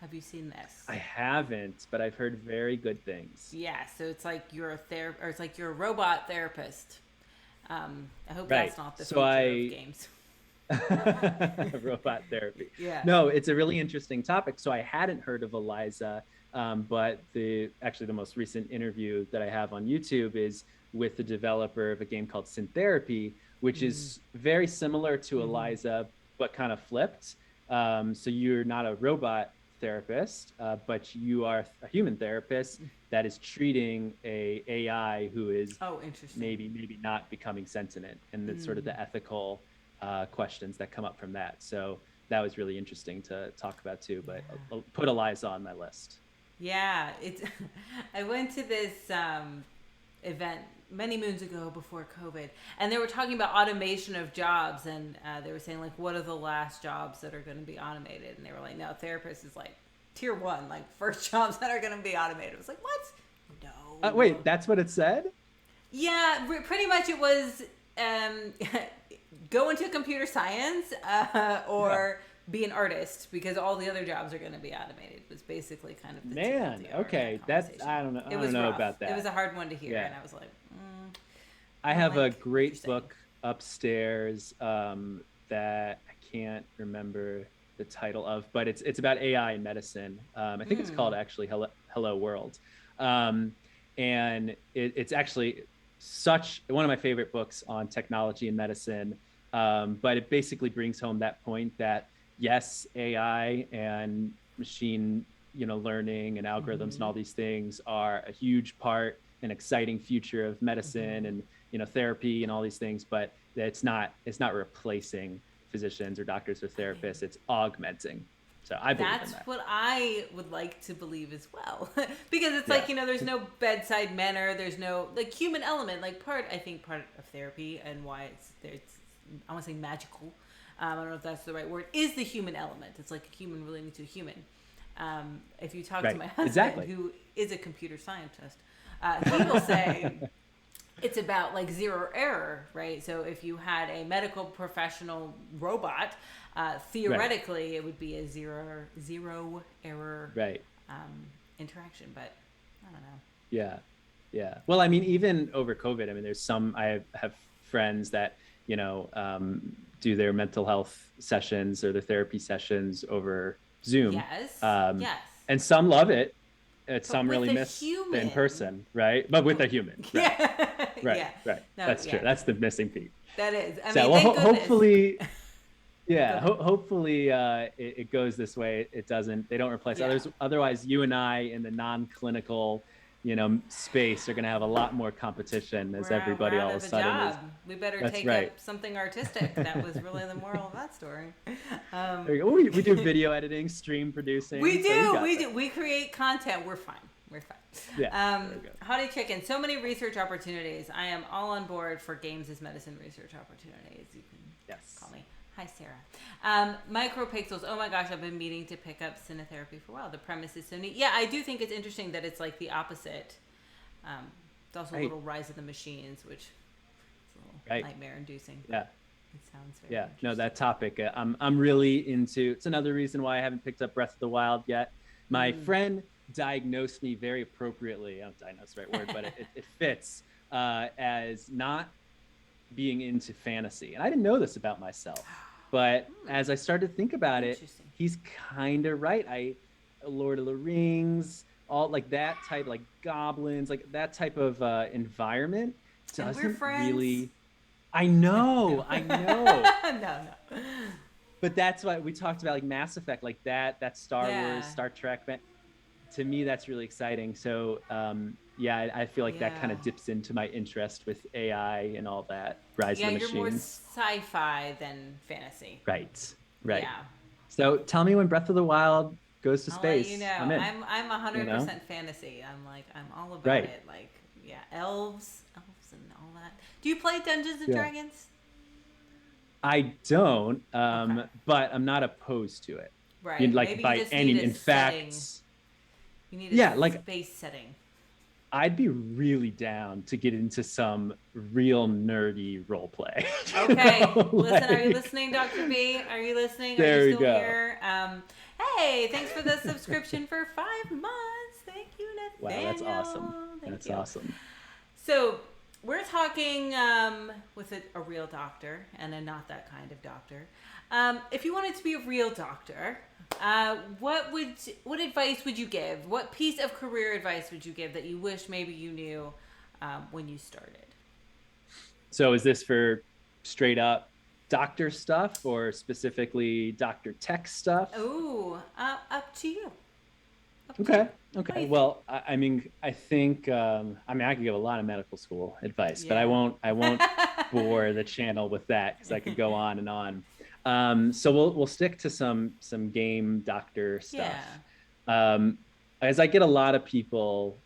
Have you seen this? I haven't, but I've heard very good things. Yeah, so it's like you're a or it's like you're a robot therapist. I hope Right. that's not the So future of I games. robot therapy. Yeah. No, it's a really interesting topic. So I hadn't heard of Eliza, but the most recent interview that I have on YouTube is with the developer of a game called Syntherapy, which Mm. is very similar to Mm-hmm. Eliza, but kind of flipped. So you're not a robot therapist, but you are a human therapist that is treating a AI who is Oh, interesting. maybe not becoming sentient, and it's sort of Mm. the ethical questions that come up from that. So that was really interesting to talk about too. But Yeah. I'll put Eliza on my list. Yeah, it's. I went to this event many moons ago before COVID, and they were talking about automation of jobs, and they were saying like, what are the last jobs that are going to be automated? And they were like, no, therapist is like tier one, like first jobs that are going to be automated. I was like, what? No. Wait, that's what it said? Yeah, pretty much it was um, go into computer science Yeah. or be an artist because all the other jobs are going to be automated. Was basically kind of the Man, TLDR of okay, that that's conversation. I don't know. I It don't was know rough. about It was that. a hard one to hear, Yeah. and I was like, I I don't have a like what you're great saying. book upstairs that I can't remember the title of, but it's about AI in medicine. I think it's called Mm. actually Hello World, um, and it's actually such one of my favorite books on technology and medicine. But it basically brings home that point that yes, AI and machine learning and algorithms and Mm-hmm. all these things are a huge part, an exciting future of medicine Mm-hmm. and therapy and all these things, but it's not replacing physicians or doctors or I mean, therapists. It's augmenting. So I believe in that's that. what I would like to believe as well. Because it's Yeah. like, there's no bedside manner, there's no like human element. Like I think part of therapy and why it's I want to say magical. I don't know if that's the right word. Is the human element? It's like a human relating to a human. If you talk to Right. my husband, Exactly. who is a computer scientist, he will say it's about like zero error, right? So if you had a medical professional robot, Right. theoretically it would be a zero error Right. interaction. But I don't know. Yeah. Yeah. Well, I mean, even over COVID, I mean, there's I have friends that, do their mental health sessions or their therapy sessions over Zoom. Yes, Um, yes, and some love it. but Some with really a miss the in human. person, right? But with a human, right? Yeah, Right. yeah. Right. No, That's true. yeah, That's the missing piece. that is. I So, mean, well, thank goodness. hopefully, Go yeah, ahead. hopefully it goes this way. It doesn't. They don't replace Yeah. others. Otherwise, you and I in the non-clinical, space are going to have a lot more competition as We're everybody out all of of a a sudden is. job. We better That's take up right. something artistic. That was really the moral of that story. Um, There you go. We do video editing, stream producing, we so we do. got We this. do. We create content. We're fine. We're fine. Yeah, there we go. Hottie Chicken. So many research opportunities. I am all on board for games as medicine research opportunities. You can Yes. call me. Hi, Sarah. Micropixels. Oh my gosh, I've been meaning to pick up cinetherapy for a while. The premise is so neat. Yeah, I do think it's interesting that it's like the opposite. It's also a Right. little rise of the machines, which is a little Right. nightmare inducing. Yeah. It sounds very Yeah. No, interesting. that topic. I'm really into. It's another reason why I haven't picked up Breath of the Wild yet. My Mm. friend diagnosed me very appropriately. I don't diagnose the right word, but it fits as not being into fantasy. And I didn't know this about myself. But as I started to think about it, Interesting. he's kind of right. Lord of the Rings, all like that type, like goblins, like that type of environment And we're doesn't friends. really. I know, I know. No, no. But that's why we talked about like Mass Effect, like that Star Wars, Yeah. Star Trek. To me, that's really exciting. So yeah, I feel like that kind Yeah. of dips into my interest with AI and all that. Rise Yeah, of the you're more Machines. sci-fi than fantasy. Right. Right. Yeah. So tell me when Breath of the Wild goes to I'll let you space. know. I'm in. I'm You know? 100% fantasy. I'm all about Right. it. Like, yeah, elves and all that. Do you play Dungeons and Yeah. Dragons? I don't, Okay. but I'm not opposed to it. Right. Like Maybe you by just any, need a in setting. fact, You need yeah, a like space setting. I'd be really down to get into some real nerdy role play. Okay, listen, are you Like, listening, Dr. B? Are you listening? Are you there we still go. here? Hey, thanks for the subscription for 5 months. Thank you, Wow, that's Nathaniel. awesome. Thank That's you. awesome. So, we're talking with a real doctor and a not that kind of doctor. If you wanted to be a real doctor, what advice would you give? What piece of career advice would you give that you wish maybe you knew when you started? So is this for straight up doctor stuff or specifically doctor tech stuff? Oh, up to you. Up to you. Okay. What do Okay. you think? Well, I mean, I think, I mean, I could give a lot of medical school advice, but Yeah. I won't bore the channel with that because I could go on and on. So we'll stick to some game doctor Yeah. stuff. Um, as I get a lot of people,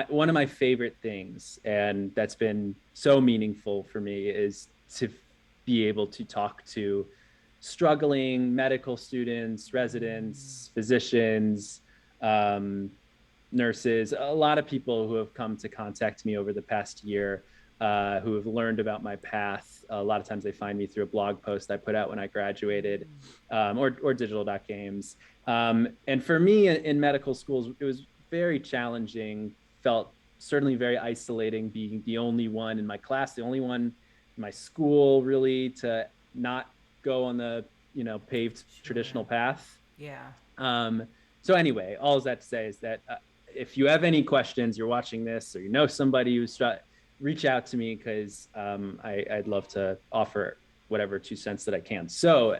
one of my favorite things, and that's been so meaningful for me, is to be able to talk to struggling medical students, residents, physicians, um, nurses, a lot of people who have come to contact me over the past year, who have learned about my path. A lot of times they find me through a blog post I put out when I graduated, or digital.games. And for me in medical schools, it was very challenging, felt certainly very isolating being the only one in my class, the only one in my school really to not go on the, paved Sure. traditional path. Yeah. Um, so anyway, all that to say is that if you have any questions, you're watching this, or you know somebody reach out to me because I'd love to offer whatever 2 cents that I can. So,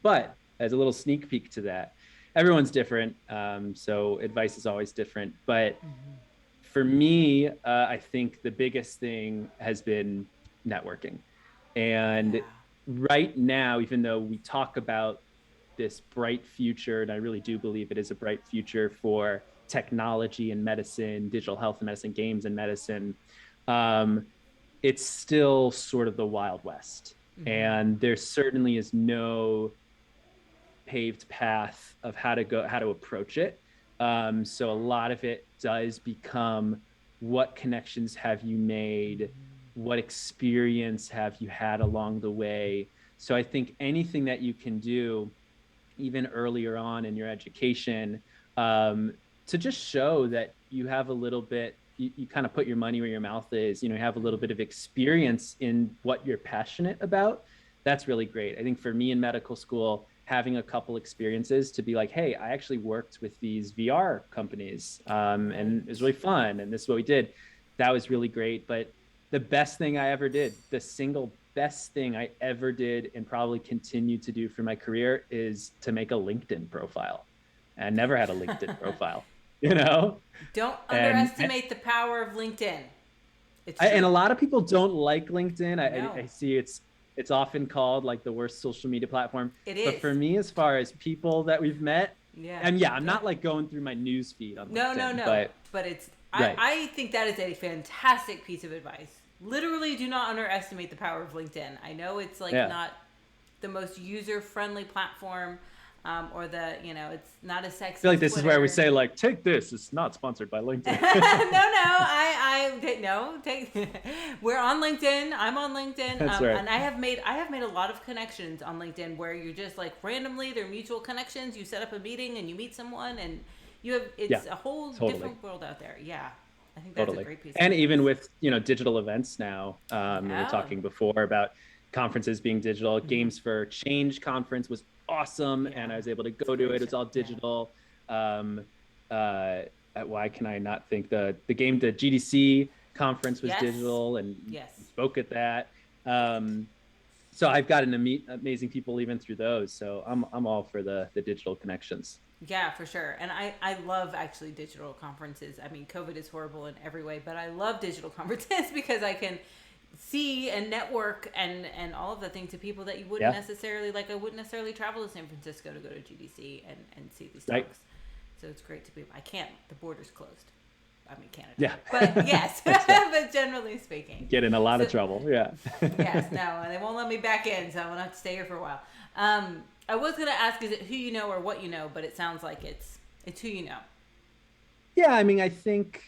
but as a little sneak peek to that, everyone's different. So advice is always different. But for me, I think the biggest thing has been networking. And Yeah. right now, even though we talk about this bright future, and I really do believe it is a bright future for technology and medicine, digital health and medicine, games and medicine, um, it's still sort of the Wild West. And there certainly is no paved path of how to approach it. So a lot of it does become, what connections have you made? What experience have you had along the way? So I think anything that you can do even earlier on in your education, um, to just show that you have a little bit, you kind of put your money where your mouth is, you have a little bit of experience in what you're passionate about. That's really great. I think for me in medical school, having a couple experiences to be like, hey, I actually worked with these VR companies, and it was Right. really fun, and this is what we did. That was really great. But the best thing I ever did, the single best thing I ever did and probably continue to do for my career, is to make a LinkedIn profile. I never had a LinkedIn profile, you know? Don't And underestimate the power of LinkedIn. It's and true. a lot of people don't like LinkedIn. I No, see it's often called like the worst social media platform. it But is. for me, as far as people that we've met, Yeah. and yeah, I'm Yeah. not like going through my news feed on No, no, LinkedIn, no. but But it's right. I think that is a fantastic piece of advice. Literally do not underestimate the power of LinkedIn. I know it's like Yeah. not the most user friendly platform, or it's not as I sexy feel like as this is where we Twitter. say like, take this. It's not sponsored by No, LinkedIn. no, take. We're on LinkedIn. I'm on LinkedIn, That's right. and I have made a lot of connections on LinkedIn where you're just like randomly they're mutual connections. You set up a meeting and you meet someone, and you have Yeah, it's a whole totally. different world out there. Yeah, I think that's a Totally. great piece of And even advice. with, digital events now, we were Yeah. talking before about conferences being digital. Mm-hmm. Games for Change conference was awesome, Yeah, and I was able to it's a go to great it. show. It's all Yeah. digital. Um, why can I not think the GDC conference was Yes. digital, and Yes. spoke at that. Um, so I've gotten to meet amazing people even through those. So I'm all for the digital connections. Yeah, for sure. And I love actually digital conferences. I mean, COVID is horrible in every way, but I love digital conferences because I can see and network and all of the things to people that you wouldn't Yeah. necessarily like. I wouldn't necessarily travel to San Francisco to go to GDC and see these Right. talks. So it's great to be. I can't. The border's closed. I mean Canada, Yeah. but yes, That's right. but generally speaking. Get in a lot So of trouble. Yeah. yes, no, they won't let me back in, so I'm gonna have to stay here for a while. I was gonna ask, is it who you know or what you know? But it sounds like it's who you know. Yeah, I mean, I think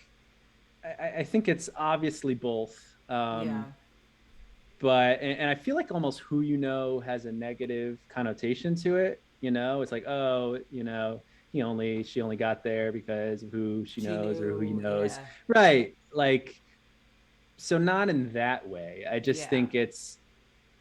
I think it's obviously both. Yeah. But and I feel like almost who you know has a negative connotation to it. It's like, oh, she only got there because of who she She knows or who he knew. knows. Yeah. Right. Like, so not in that way. I just Yeah. think it's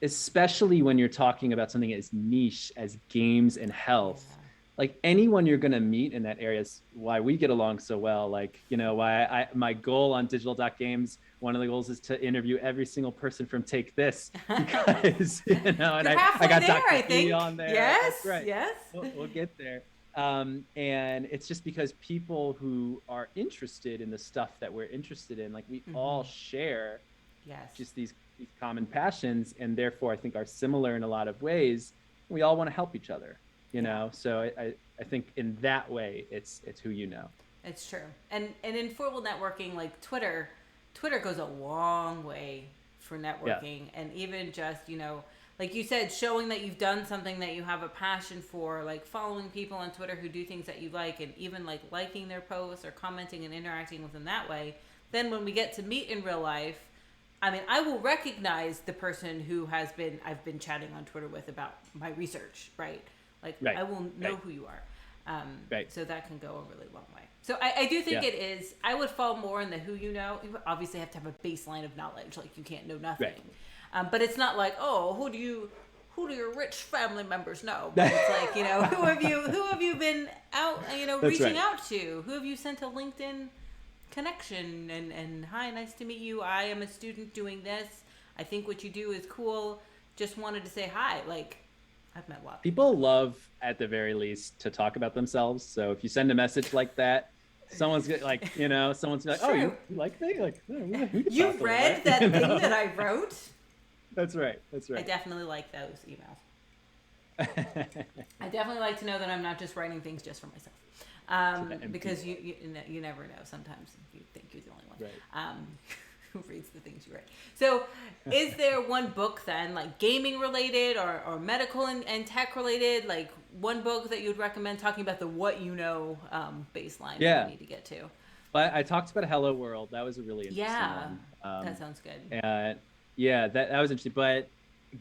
especially when you're talking about something as niche as games and health. Yeah. Like anyone you're going to meet in that area is why we get along so well. Like, why my goal on Digital Games, one of the goals is to interview every single person from Take This because, and You're I halfway got there, Dr. I B think. on there. Yes. That's right. Yes. We'll get there. And it's just because people who are interested in the stuff that we're interested in, like we all share Yes. just these common passions, and therefore I think are similar in a lot of ways. We all want to help each other, Yeah. So I think in that way it's who you know. It's true. And in formal networking, like Twitter goes a long way for Yeah. networking, and even just, like you said, showing that you've done something that you have a passion for, like following people on Twitter who do things that you like, and even like liking their posts or commenting and interacting with them that way. Then when we get to meet in real life, I mean, I will recognize the person who I've been chatting on Twitter with about my research, right? Like, Right. I will know Right. who you are. Right. So that can go a really long way. So I do think Yeah. it is, I would fall more in the who you know. You obviously have to have a baseline of knowledge. Like, you can't know nothing. Right. But it's not like, oh, who do your rich family members know? But it's like, who have you been out, That's reaching right. out to? Who have you sent a LinkedIn connection and hi, nice to meet you. I am a student doing this. I think what you do is cool. Just wanted to say hi. Like, I've met a lot of people. People love at the very least to talk about themselves. So if you send a message like that, someone's like, someone's like, oh, True. you like me? Like, we could You talk a little read bit, that thing that I wrote? That's right. That's I right. definitely like those emails. I definitely like to know that I'm not just writing things just for myself. Because you never know. Sometimes you think you're the only one. Right. Who reads the things you write. So is there one book then, like gaming related or medical and tech related, like one book that you would recommend talking about the what you know baseline that we need to get to? But I talked about Hello World. That was a really interesting Yeah, one. that sounds good. Yeah, that was interesting. But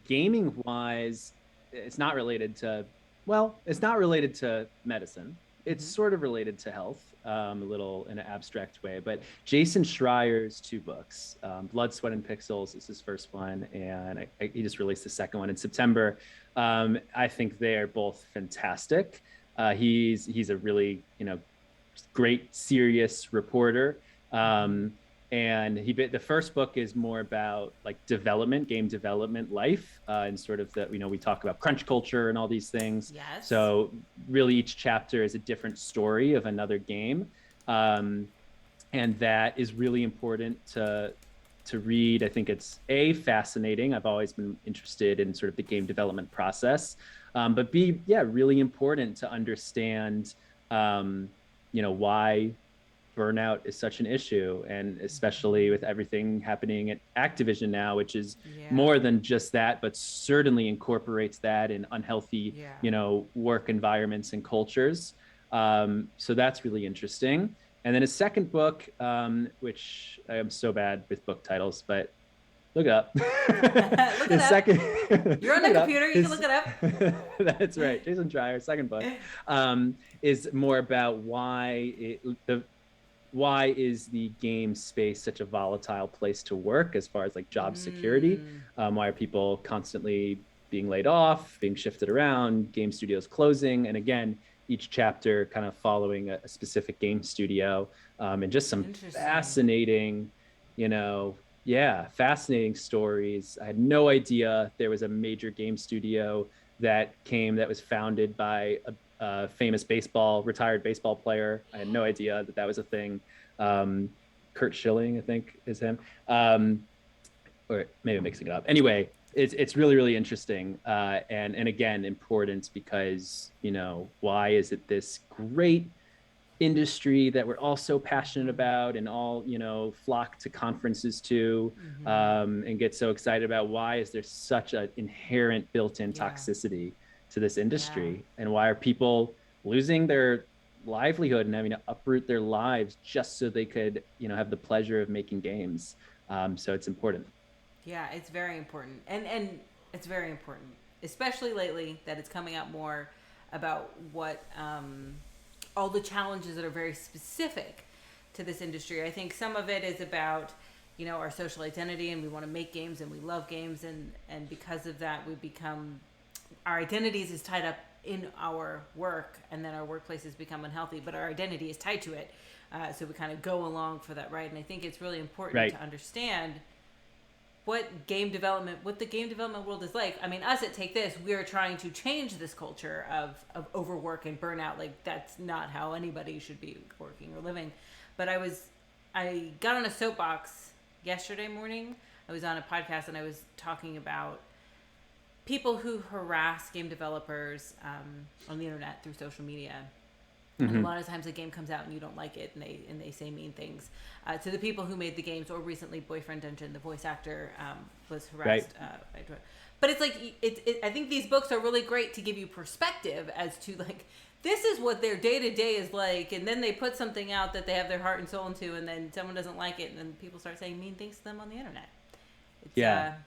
gaming wise, it's not related to, well, it's not related to medicine. It's sort of related to health, a little in an abstract way. But Jason Schreier's two books, Blood, Sweat, and Pixels is his first one, and he just released the second one in September. I think they are both fantastic. He's a really great serious reporter. And the first book is more about like game development life, and sort of we talk about crunch culture and all these things. Yes. So really each chapter is a different story of another game. And that is really important to read. I think it's fascinating. I've always been interested in sort of the game development process. But really important to understand, why burnout is such an issue, and especially with everything happening at Activision now, which is more than just that, but certainly incorporates that in unhealthy, work environments and cultures. So that's really interesting. And then his second book, which I am so bad with book titles, but look it up. Look it up. You're on the computer. You can look it up. That's right. Jason Schreier's second book is more about why is the game space such a volatile place to work as far as like job security? Why are people constantly being laid off, being shifted around, game studios closing? And again, each chapter kind of following a specific game studio, and just some fascinating, fascinating stories. I had no idea there was a major game studio that was founded by famous retired baseball player. I had no idea that was a thing. Kurt Schilling, I think, is him. Or maybe I'm mixing it up. Anyway, it's really, really interesting. And again, important because, why is it this great industry that we're all so passionate about and all, flock to conferences to, and get so excited about? Why is there such an inherent built-in toxicity to this industry? And why are people losing their livelihood and having to uproot their lives just so they could, have the pleasure of making games. So it's important. Yeah, it's very important, and it's very important, especially lately that it's coming out more about what all the challenges that are very specific to this industry. I think some of it is about our social identity, and we want to make games and we love games, and because of that we become our identities is tied up in our work, and then our workplaces become unhealthy, but our identity is tied to it. So we kind of go along for that ride, and I think it's really important Right. to understand what the game development world is like. I mean, us at Take This, we are trying to change this culture of overwork and burnout. Like, that's not how anybody should be working or living. But I got on a soapbox yesterday morning. I was on a podcast and I was talking about people who harass game developers on the internet through social media. And a lot of times a game comes out and you don't like it, and they say mean things to the people who made the games. Or recently, Boyfriend Dungeon, the voice actor, was harassed. By but it's like I think these books are really great to give you perspective as to, like, this is what their day to day is like, and then they put something out that they have their heart and soul into, and then someone doesn't like it, and then people start saying mean things to them on the internet.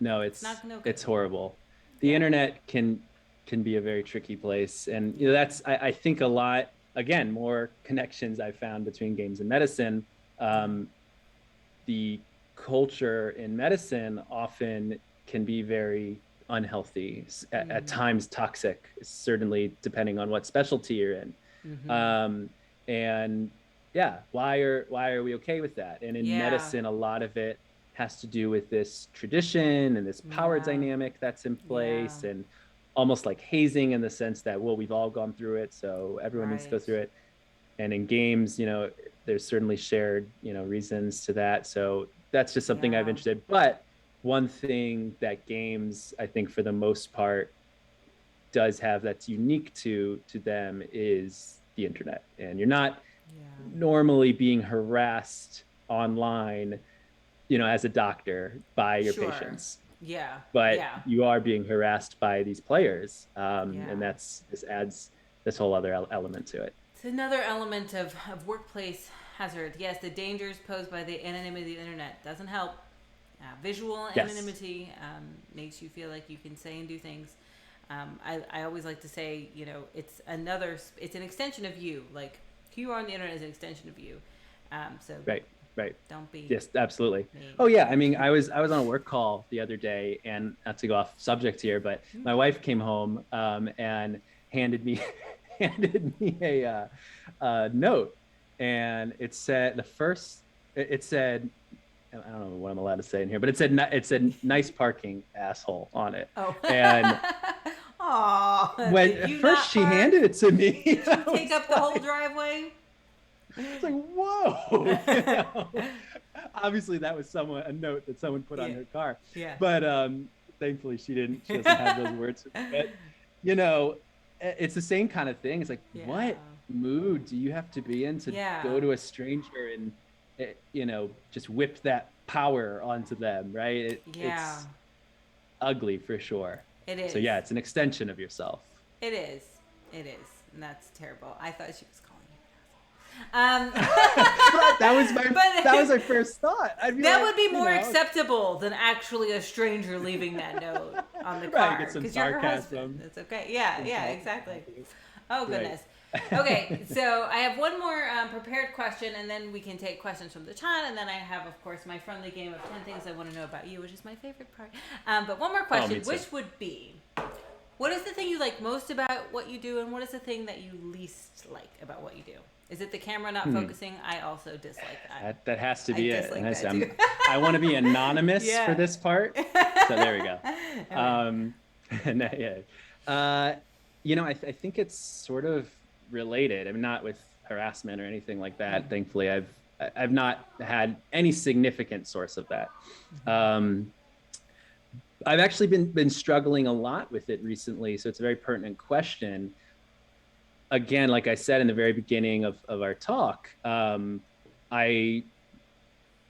No, it's not it's horrible. The internet can be a very tricky place, and that's I think a lot. Again, more connections I've found between games and medicine. The culture in medicine often can be very unhealthy, at times toxic, certainly depending on what specialty you're in. And yeah, why are we okay with that? And in medicine, a lot of it has to do with this tradition and this power dynamic that's in place, and almost like hazing, in the sense that, well, we've all gone through it, so everyone needs to go through it. And in games, there's certainly shared, reasons to that. So that's just something I've interested. But one thing that games, I think for the most part, does have that's unique to them is the internet. And you're not normally being harassed online, as a doctor by your patients. But you are being harassed by these players. And this adds this whole other element to it. It's another element of workplace hazard. Yes, the dangers posed by the anonymity of the internet doesn't help. Visual anonymity makes you feel like you can say and do things. I always like to say, it's an extension of you. Like, who you are on the internet is an extension of you. So Right. Don't be. Yes, absolutely. mean. Oh yeah. I mean, I was on a work call the other day, and not to go off subject here, but my wife came home and handed me a note, and it said it said, I don't know what I'm allowed to say in here, but it said nice parking, asshole, on it. Oh. And when at first she handed it to me, did you take up the whole driveway? It's like, whoa. Obviously that was a note that someone put on her car. But thankfully she doesn't have those words. But it's the same kind of thing. It's like, what mood do you have to be in to go to a stranger and just whip that power onto them, right? It's ugly for sure. It is. So yeah, it's an extension of yourself. It is. And that's terrible. I thought she was calling you. that was my first thought. That would be more acceptable than actually a stranger leaving that note on the car. Get some sarcasm. That's okay. Yeah, exactly. Oh, goodness. Okay, so I have one more prepared question, and then we can take questions from the chat, and then I have, of course, my friendly game of 10 things I want to know about you, which is my favorite part. But one more question, which would be, what is the thing you like most about what you do, and what is the thing that you least like about what you do? Is it the camera not focusing? I also dislike that. That has to be it. I want to be anonymous for this part. So there we go. I think it's sort of related. I mean, not with harassment or anything like that. Thankfully, I've not had any significant source of that. I've actually been struggling a lot with it recently. So it's a very pertinent question. Again, like I said in the very beginning of our talk, I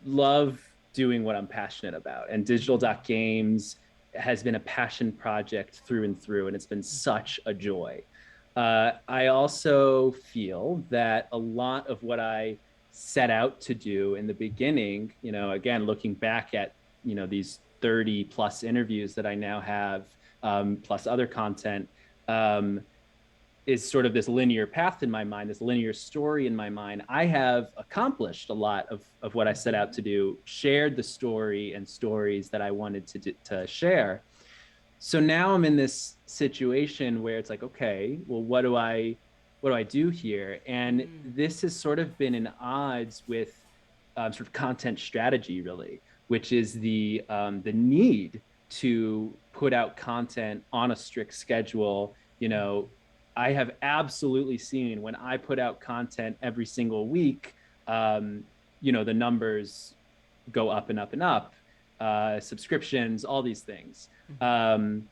love doing what I'm passionate about, and Digital Games has been a passion project through and through, and it's been such a joy. I also feel that a lot of what I set out to do in the beginning, again, looking back at, these 30 plus interviews that I now have, plus other content, um, is sort of this linear path in my mind, this linear story in my mind. I have accomplished a lot of what I set out to do, shared the story and stories that I wanted to share. So now I'm in this situation where it's like, okay, well, what do I do here? And Mm-hmm. this has sort of been in odds with sort of content strategy, really, which is the need to put out content on a strict schedule. I have absolutely seen when I put out content every single week, um, the numbers go up and up and up, subscriptions, all these things. Um,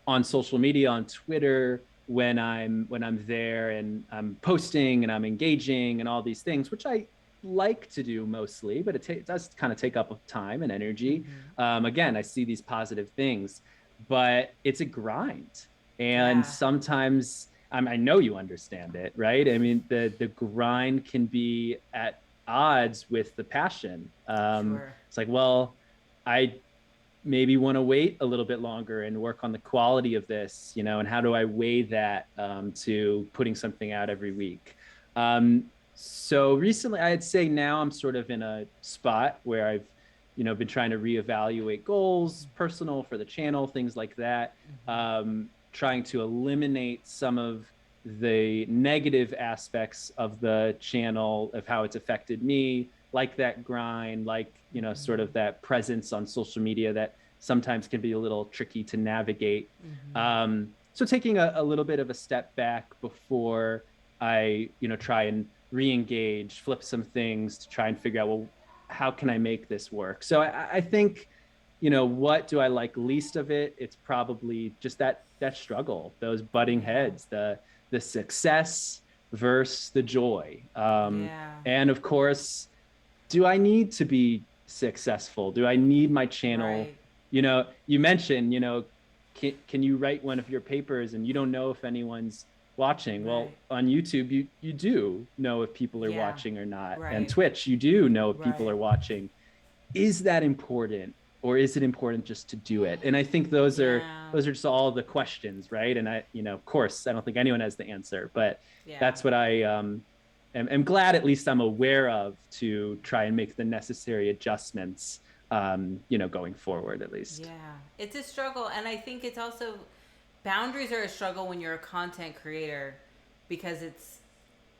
on social media, on Twitter, when I'm there and I'm posting and I'm engaging and all these things, which I like to do mostly, but it does kind of take up time and energy. Mm-hmm. Again, I see these positive things, but it's a grind, and Yeah, sometimes I know you understand it, right? I mean, the grind can be at odds with the passion. sure. It's like, well, I maybe want to wait a little bit longer and work on the quality of this, and how do I weigh that to putting something out every week? So recently, I'd say now I'm sort of in a spot where I've, been trying to reevaluate goals, personal for the channel, things like that, trying to eliminate some of the negative aspects of the channel, of how it's affected me, like that grind, like, sort of that presence on social media that sometimes can be a little tricky to navigate. Mm-hmm. So taking a little bit of a step back before I, try and re-engage, flip some things to try and figure out, well, how can I make this work? So I think, what do I like least of it? It's probably just that struggle, those butting Yeah. heads, the success versus the joy. Yeah. And of course, do I need to be successful? Do I need my channel? Right. You mentioned, can you write one of your papers and you don't know if anyone's watching? Right. Well, on YouTube, you do know if people are Yeah. watching or not. And Right. Twitch, you do know if people Right. are watching. Is that important? Or is it important just to do it? And I think those are Yeah. those are just all the questions, right? And I, of course, I don't think anyone has the answer, but Yeah. that's what I am glad at least I'm aware of to try and make the necessary adjustments, going forward at least. Yeah. It's a struggle, and I think it's also boundaries are a struggle when you're a content creator because it's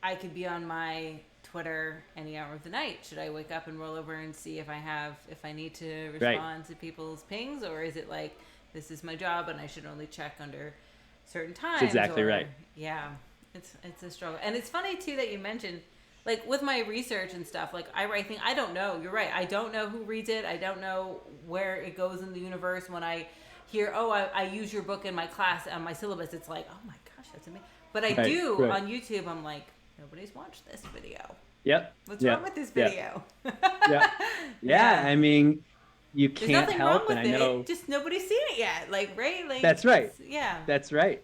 I could be on my Twitter any hour of the night. Should I wake up and roll over and see if I need to Right. respond to people's pings, or is it like this is my job and I should only check under certain That's times? exactly Or right. yeah, it's a struggle, and it's funny too that you mentioned like with my research and stuff. Like I write things I don't know. You're right. I don't know who reads it. I don't know where it goes in the universe. When I hear, oh, I use your book in my class on my syllabus, it's like, oh my gosh, that's amazing. But I Right. do Right. on YouTube. I'm like, nobody's watched this video. Yep. What's wrong Yep. with this Yep. video? Yep. Yeah. Yeah. I mean, you There's can't nothing wrong help, and with I it. know Just nobody's seen it yet. Like, right? Like, that's right. yeah. That's right.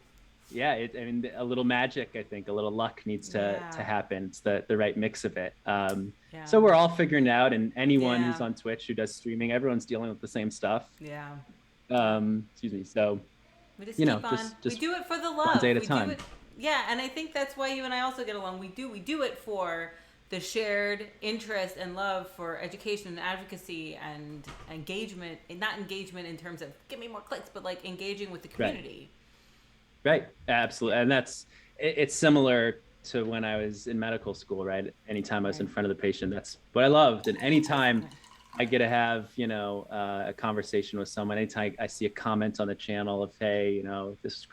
Yeah, I mean, a little magic, I think, a little luck needs to Yeah. happen. It's the right mix of it. Yeah. So we're all figuring it out, and anyone Yeah. who's on Twitch who does streaming, everyone's dealing with the same stuff. Yeah. Yeah. Excuse me. So We just keep on. just We do it for the one day love. at a We do time. it. Yeah, and I think that's why you and I also get along. We do it for the shared interest and love for education and advocacy and engagement, and not engagement in terms of give me more clicks, but like engaging with the Right. community. Right. Absolutely. And it's similar to when I was in medical school, right? Anytime I was in Right. front of the patient, that's what I loved. And anytime I get to have, a conversation with someone, anytime I see a comment on the channel of, hey, this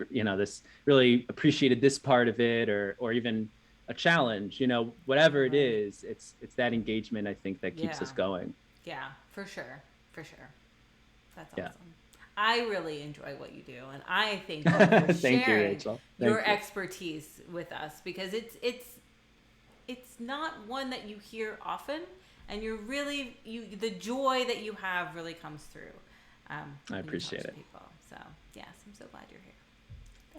really appreciated this part of it, or even a challenge, whatever it Right. is, it's that engagement, I think, that keeps Yeah. us going. Yeah, for sure. For sure. That's Yeah. awesome. I really enjoy what you do, and I thank you for Thank you, sharing Rachel. your Thank you. expertise with us because it's not one that you hear often, and you're really the joy that you have really comes through. I When you talk appreciate to it. people. So yes, I'm so glad you're here.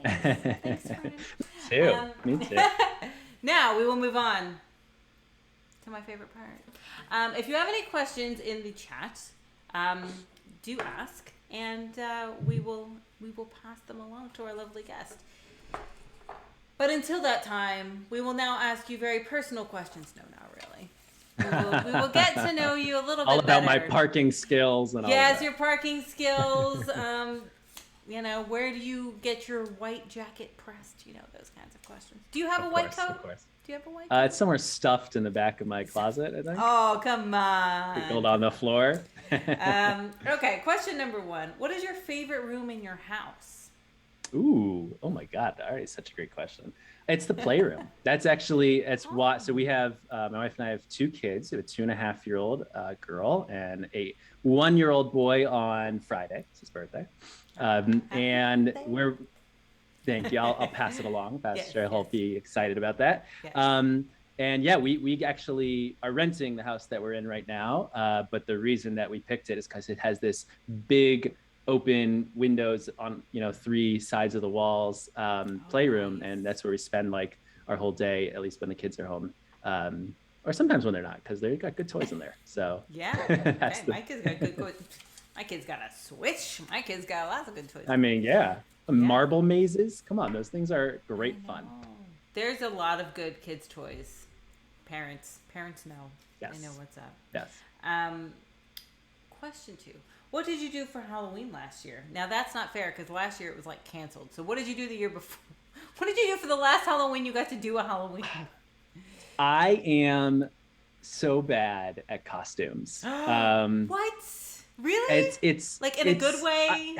Thanks. Thanks, friend. too. Me too. Now we will move on to my favorite part. If you have any questions in the chat, do ask, and we will pass them along to our lovely guest. But until that time, we will now ask you very personal questions. No, not really. We will get to know you a little bit all about better. my parking skills and all Yes, that. your parking skills. Where do you get your white jacket pressed? Those kinds of questions. Do you have a white coat? Of course. Do you have a white coat? It's somewhere stuffed in the back of my closet, I think. Oh, come on. Sprinkled on the floor. Okay, question number 1. What is your favorite room in your house? Ooh, oh my God. All right, such a great question. It's the playroom. It's why. So we have, my wife and I have 2 kids. We have a 2.5-year-old girl and a 1-year-old boy on Friday. It's his birthday. And we're, thank you. I'll pass it along. Pastor, I'll be excited about that. Yes. And yeah, we actually are renting the house that we're in right now. But the reason that we picked it is because it has this big open windows on 3 sides of the walls, playroom, nice. and that's where we spend like our whole day, at least when the kids are home, or sometimes when they're not, because they've got good toys in there. So yeah, okay. My kids got good toys. My kids got a Switch. My kids got lots of good toys. I mean, yeah. Marble mazes, come on, those things are great fun. There's a lot of good kids toys. Parents know. Yes. They know what's up. Yes. Question 2. What did you do for Halloween last year? Now that's not fair because last year it was like canceled. So what did you do the year before? What did you do for the last Halloween you got to do a Halloween? I am so bad at costumes. What? Really? It's like in a good way?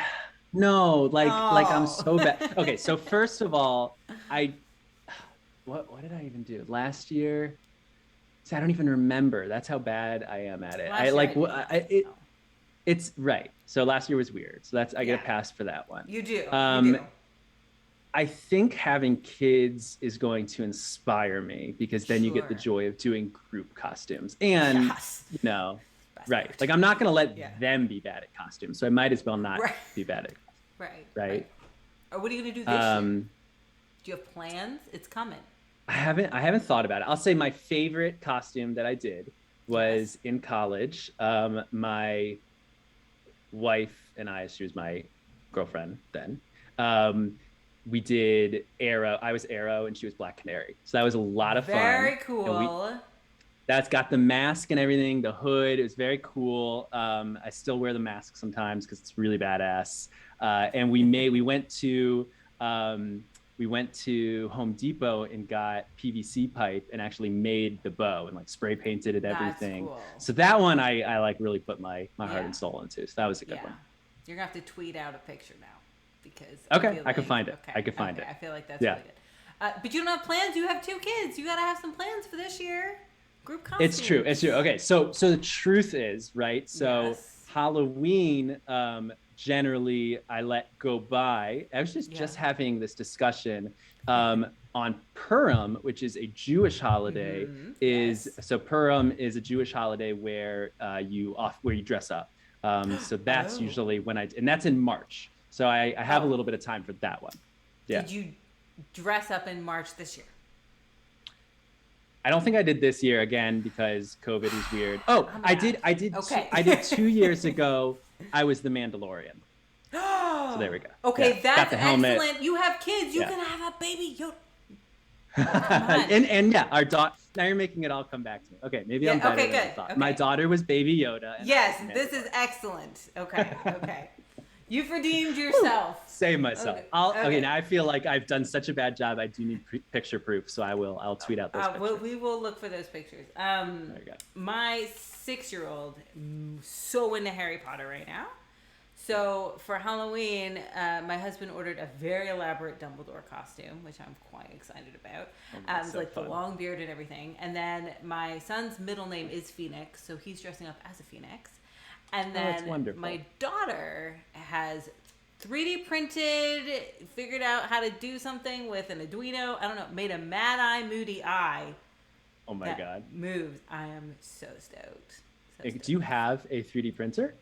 No, like I'm so bad. Okay, so first of all, what did I even do last year? See, I don't even remember. That's how bad I am at it. It's right. So last year was weird. So I get a pass for that one. You do. I think having kids is going to inspire me because then you get the joy of doing group costumes. And right. Like I'm not going to let them be bad at costumes. So I might as well not be bad at costumes. Right. Or what are you going to do this year? Do you have plans? It's coming. I haven't thought about it. I'll say my favorite costume that I did was in college. My wife and I, she was my girlfriend then. We did Arrow. I was Arrow and she was Black Canary. So that was a lot of fun. Very cool. That's got the mask and everything, the hood. It was very cool. I still wear the mask sometimes because it's really badass. And we went to Home Depot and got PVC pipe and actually made the bow and like spray painted it, everything. That's cool. So that one I like really put my heart and soul into. So that was a good one. You're gonna have to tweet out a picture now because I can find it. I can find it. I feel like that's really good. But you don't have plans. You have 2 kids. You gotta have some plans for this year. Group costumes. It's true. Okay, so the truth is, right? So Halloween, generally I let go by. I was just having this discussion on Purim, which is a Jewish holiday. So Purim is a Jewish holiday where you dress up. So that's usually when and that's in March. So I have a little bit of time for that one. Yeah. Did you dress up in March this year? I don't think I did this year again because COVID is weird. I did. Okay. I did 2 years ago. I was the Mandalorian. So there we go. Okay, that's excellent. You have kids. You can have a baby Yoda. and our daughter. Now you're making it all come back to me. Okay, maybe I'm better than I thought. Okay. My daughter was Baby Yoda. Yes, this is excellent. Okay. You've redeemed yourself. Save myself. Okay. Now I feel like I've done such a bad job. I do need picture proof, so I'll tweet out those pictures. We will look for those pictures. There you go. My 6-year-old so into Harry Potter right now. So for Halloween, my husband ordered a very elaborate Dumbledore costume, which I'm quite excited about. It's like fun. The long beard and everything. And then my son's middle name is Phoenix, so he's dressing up as a phoenix. And then my daughter has 3D printed, figured out how to do something with an Arduino. I don't know, made a Mad Eye Moody Eye. Oh my God. Moves. I am so stoked. Do you have a 3D printer?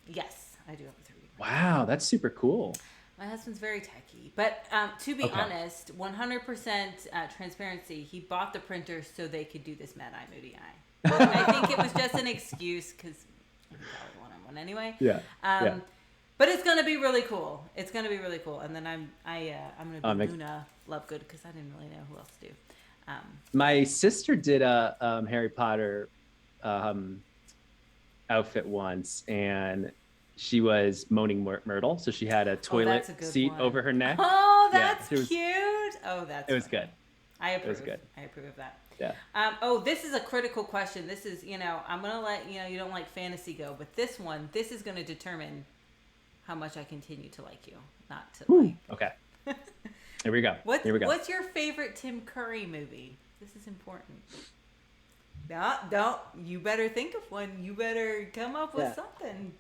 Yes, I do have a 3D printer. Wow, that's super cool. My husband's very techy, but to be Okay. honest, 100% transparency. He bought the printer so they could do this Mad Eye Moody Eye. I think it was just an excuse because he probably wanted one anyway. Yeah. Yeah. Um, but it's gonna be really cool. It's gonna be really cool. And then I'm gonna be Makes Luna Lovegood because I didn't really know who else to do. My sister did a Harry Potter um, outfit once, and she was moaning Myrtle, so she had a toilet that's a good seat one. over her neck. Oh, Yeah, that's it was, cute. Oh, that's it was funny. good. I approve. It was good. I approve of that. Yeah. Oh, this is a critical question. This is, I'm going to let, you don't like fantasy go, but this is going to determine how much I continue to like you, not to like. Okay. Here we go. Here we go. What's your favorite Tim Curry movie? This is important. Don't. You better think of one. You better come up with something.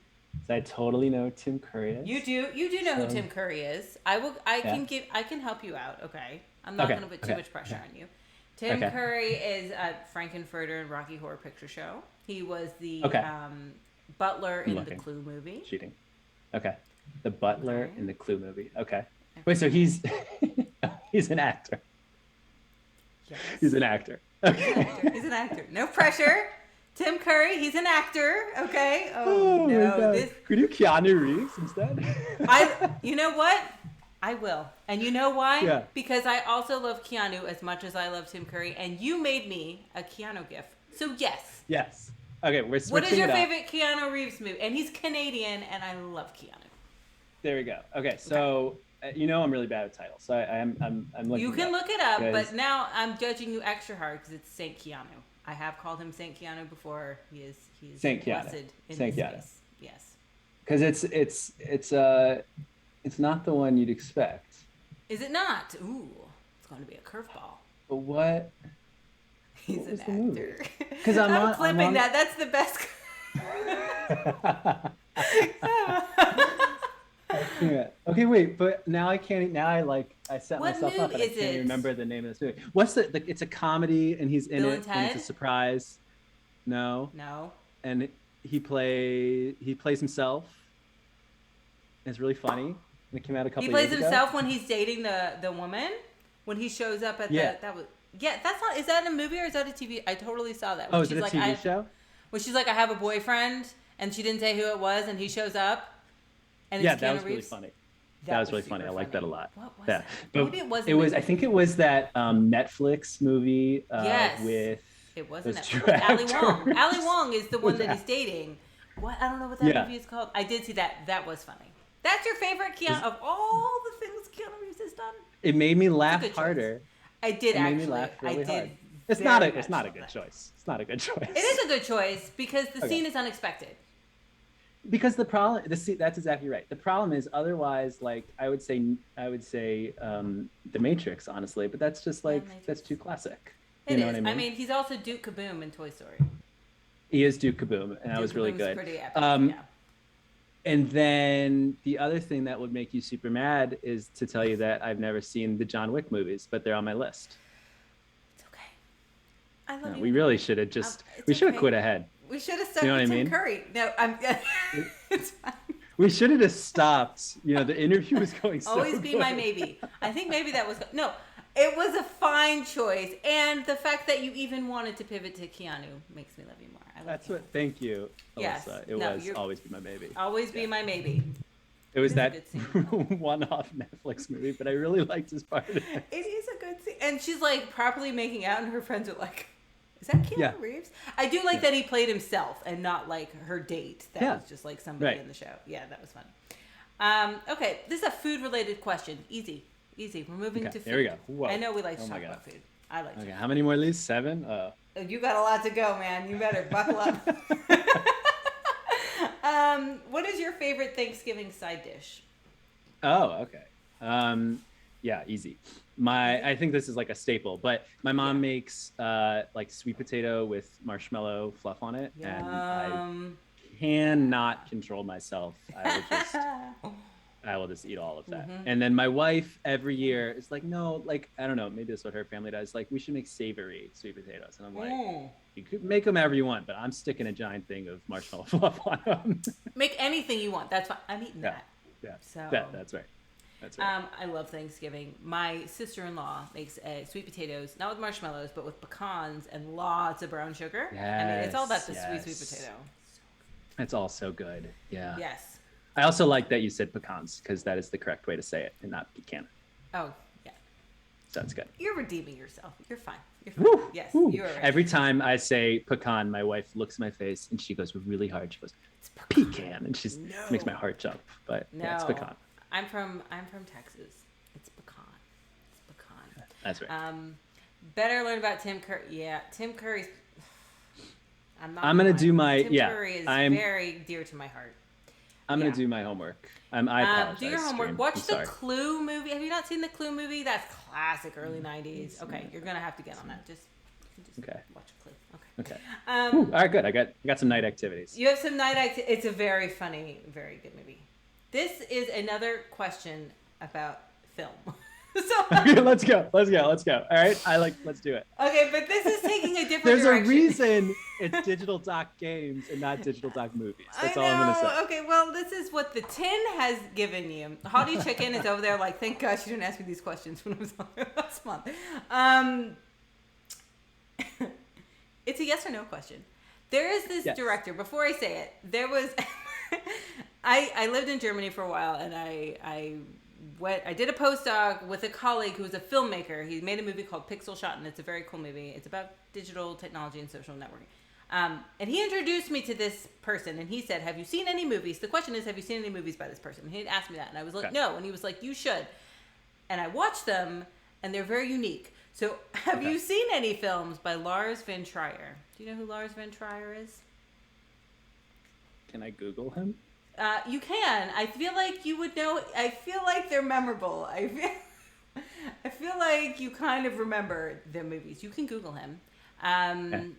I totally know Tim Curry is. You do know who Tim Curry is. I can help you out, okay? I'm not going to put too much pressure on you. Tim Curry is Frankenfurter in Rocky Horror Picture Show. He was the butler in the Clue movie. Cheating. Okay. The butler in the Clue movie. Okay. Wait, so he's he's an actor. Yes. He's an actor. Okay. He's an actor. No pressure. Tim Curry, he's an actor. Okay. Oh no. Could you Keanu Reeves instead? You know what? I will. And you know why? Yeah. Because I also love Keanu as much as I love Tim Curry, and you made me a Keanu gif. So yes. Yes. Okay, we're switching. What is your favorite Keanu Reeves movie? And he's Canadian, and I love Keanu. There we go. Okay, so I'm really bad at titles, so I'm looking. You can look it up, but now I'm judging you extra hard because it's Saint Keanu. I have called him Saint Keanu before. He is Saint Keanu. Blessed in Saint his Keanu. face. Yes. Because it's not the one you'd expect. Is it not? Ooh, it's going to be a curveball. But what? He's an actor. Because I'm clipping that. That's the best. Yeah. Okay, wait, but now I can't. Now I set myself up, and I can't remember the name of this movie. What's it's a comedy, and he's in Bill it, and it's a surprise. No. And he plays himself. It's really funny. And it came out a couple years ago. He plays himself when he's dating the woman. When he shows up at that's not. Is that a movie or is that a TV? I totally saw that. Oh, is it a TV show? When she's like, I have a boyfriend, and she didn't say who it was, and he shows up. And it's that Keanu was really Reeves. funny. That was really funny. I like that a lot. What was that? But maybe it wasn't. It was. I think it was that Netflix movie. Yes. With it wasn't Netflix. Ali Wong. Ali Wong is the one that he's dating. What? I don't know what that movie is called. I did see that. That was funny. That's your favorite Keanu of all the things Keanu Reeves has done. It made me laugh harder. I did actually. Made me laugh really hard. It's not a good choice. It's not a good choice. It is a good choice because the scene is unexpected. Because that's exactly right. The problem is otherwise, like I would say, The Matrix, honestly, but that's just that's too classic. It is. I mean, he's also Duke Kaboom in Toy Story. He is Duke Kaboom, and that was really good. Pretty epic, And then the other thing that would make you super mad is to tell you that I've never seen the John Wick movies, but they're on my list. It's okay. I love you. We really should have we should have quit ahead. We should have stuck with Tim Curry. No, it's fine. We should have just stopped. The interview was going so Always be good. my maybe. I think maybe that was... No, it was a fine choice. And the fact that you even wanted to pivot to Keanu makes me love you more. Thank you, Alyssa. Yes. It was Always Be My Maybe. Always be my maybe. It was that one-off Netflix movie, but I really liked his part of it. It is a good scene. And she's like properly making out and her friends are like... Is that Keanu Reeves? I do like that he played himself and not like her date. That was just like somebody in the show. Yeah, that was fun. Okay, this is a food-related question. Easy. We're moving to food. There we go. Whoa. I know we like to talk about food. I like to. Okay, how many more of these? 7? You got a lot to go, man. You better buckle up. What is your favorite Thanksgiving side dish? Oh, okay. Yeah, easy. I think this is like a staple, but my mom makes like sweet potato with marshmallow fluff on it, and I cannot control myself. I will just eat all of that. And then my wife every year is like, no, like I don't know, maybe that's what her family does. Like we should make savory sweet potatoes, and I'm like, you could make them however you want, but I'm sticking a giant thing of marshmallow fluff on them. Make anything you want. That's fine. I'm eating that. Yeah, so that's right. That's right. I love Thanksgiving. My sister-in-law makes sweet potatoes, not with marshmallows, but with pecans and lots of brown sugar. Yes, I mean, it's all about the yes. sweet potato. It's all so good. Yeah. Yes. I also like that you said pecans because that is the correct way to say it and not pecan. Oh, yeah. So that's good. You're redeeming yourself. You're fine. You're fine. Woo, Yes, woo. you are right. Every time I say pecan, my wife looks at my face and she goes really hard. She goes, "It's pecan," and she's makes my heart jump. But No. yeah, it's pecan. I'm from Texas. It's pecan. It's pecan. That's right. Better learn about Tim Curry. Yeah, Tim Curry's. I'm gonna do my Tim Curry is very dear to my heart. I'm gonna do my homework. I apologize. Do your homework. Stream. Watch the Clue movie. Have you not seen the Clue movie? That's classic, early '90s. Okay, you're gonna have to get on that. Just okay. Watch Clue. Okay. Okay. All right, good. I got some night activities. You have some night activities. It's a very funny, very good movie. This is another question about film. So okay, let's go. All right, let's do it. Okay, but this is taking a different There's direction. a reason it's digital doc games and not digital doc movies. That's all I'm gonna say. Okay, well, this is what the tin has given you. Hottie Chicken is over there like, thank God she didn't ask me these questions when I was on there last month. It's a yes or no question. There is this director. Before I say it, there was. I lived in Germany for a while, and I did a postdoc with a colleague who was a filmmaker. He made a movie called Pixel Shot, and it's a very cool movie. It's about digital technology and social networking. And he introduced me to this person, and he said, "Have you seen any movies?" The question is, have you seen any movies by this person? And he asked me that, and I was like, "No," and he was like, "You should." And I watched them, and they're very unique. So, have you seen any films by Lars von Trier? Do you know who Lars von Trier is? Can I Google him? You can. I feel like you would know. I feel like they're memorable. I feel like you kind of remember the movies. You can Google him. Okay.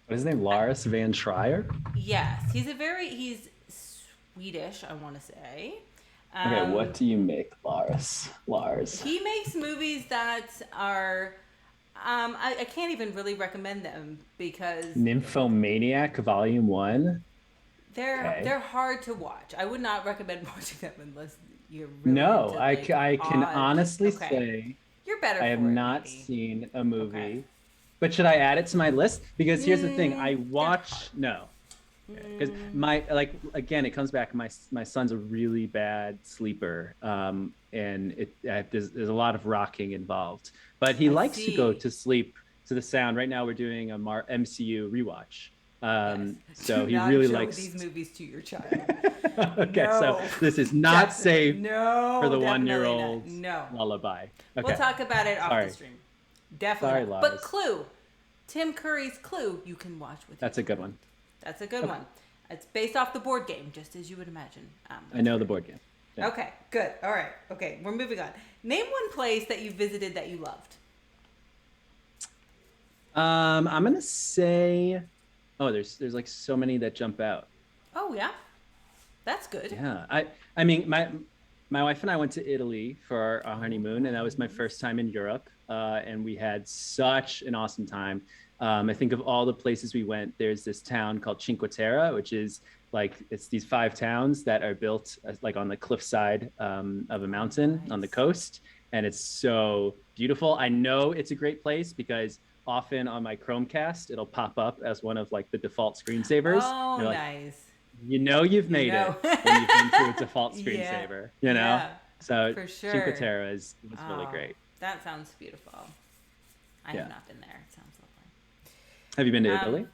What is his name? Lars von Trier? Yes. He's Swedish, I want to say. Okay, what do you make, Lars? He makes movies that are... I can't even really recommend them because... Nymphomaniac Volume 1? They're hard to watch. I would not recommend watching them unless you're really No, into, I can honestly say you're better. I have not seen a movie. But should I add it to my list? Because here's the thing, I watch because again, it comes back. My son's a really bad sleeper, and there's a lot of rocking involved. But he likes to go to sleep to the sound. Right now, we're doing a MCU rewatch. So he really likes these movies to your child. Okay, so this is not safe for the 1-year-old no lullaby. Okay. We'll talk about it off the stream. Definitely. Sorry, but Clue, Tim Curry's Clue, you can watch with. That's a good one. That's a good one. It's based off the board game, just as you would imagine. I know the board game. Yeah. Okay, good. All right. Okay, we're moving on. Name one place that you visited that you loved. I'm gonna say, there's like so many that jump out. Oh yeah, that's good. Yeah, I mean my wife and I went to Italy for our honeymoon, and that was my first time in Europe, and we had such an awesome time. I think of all the places we went, there's this town called Cinque Terre, which is it's these 5 towns that are built like on the cliffside of a mountain on the coast, and it's so beautiful. I know it's a great place because often on my Chromecast it'll pop up as one of like the default screensavers. Oh, nice. You know you've made it when you've been to a default screensaver. You know, so for sure. Cinque Terre was really great. That sounds beautiful. I have not been there. It sounds lovely. Have you been to Italy?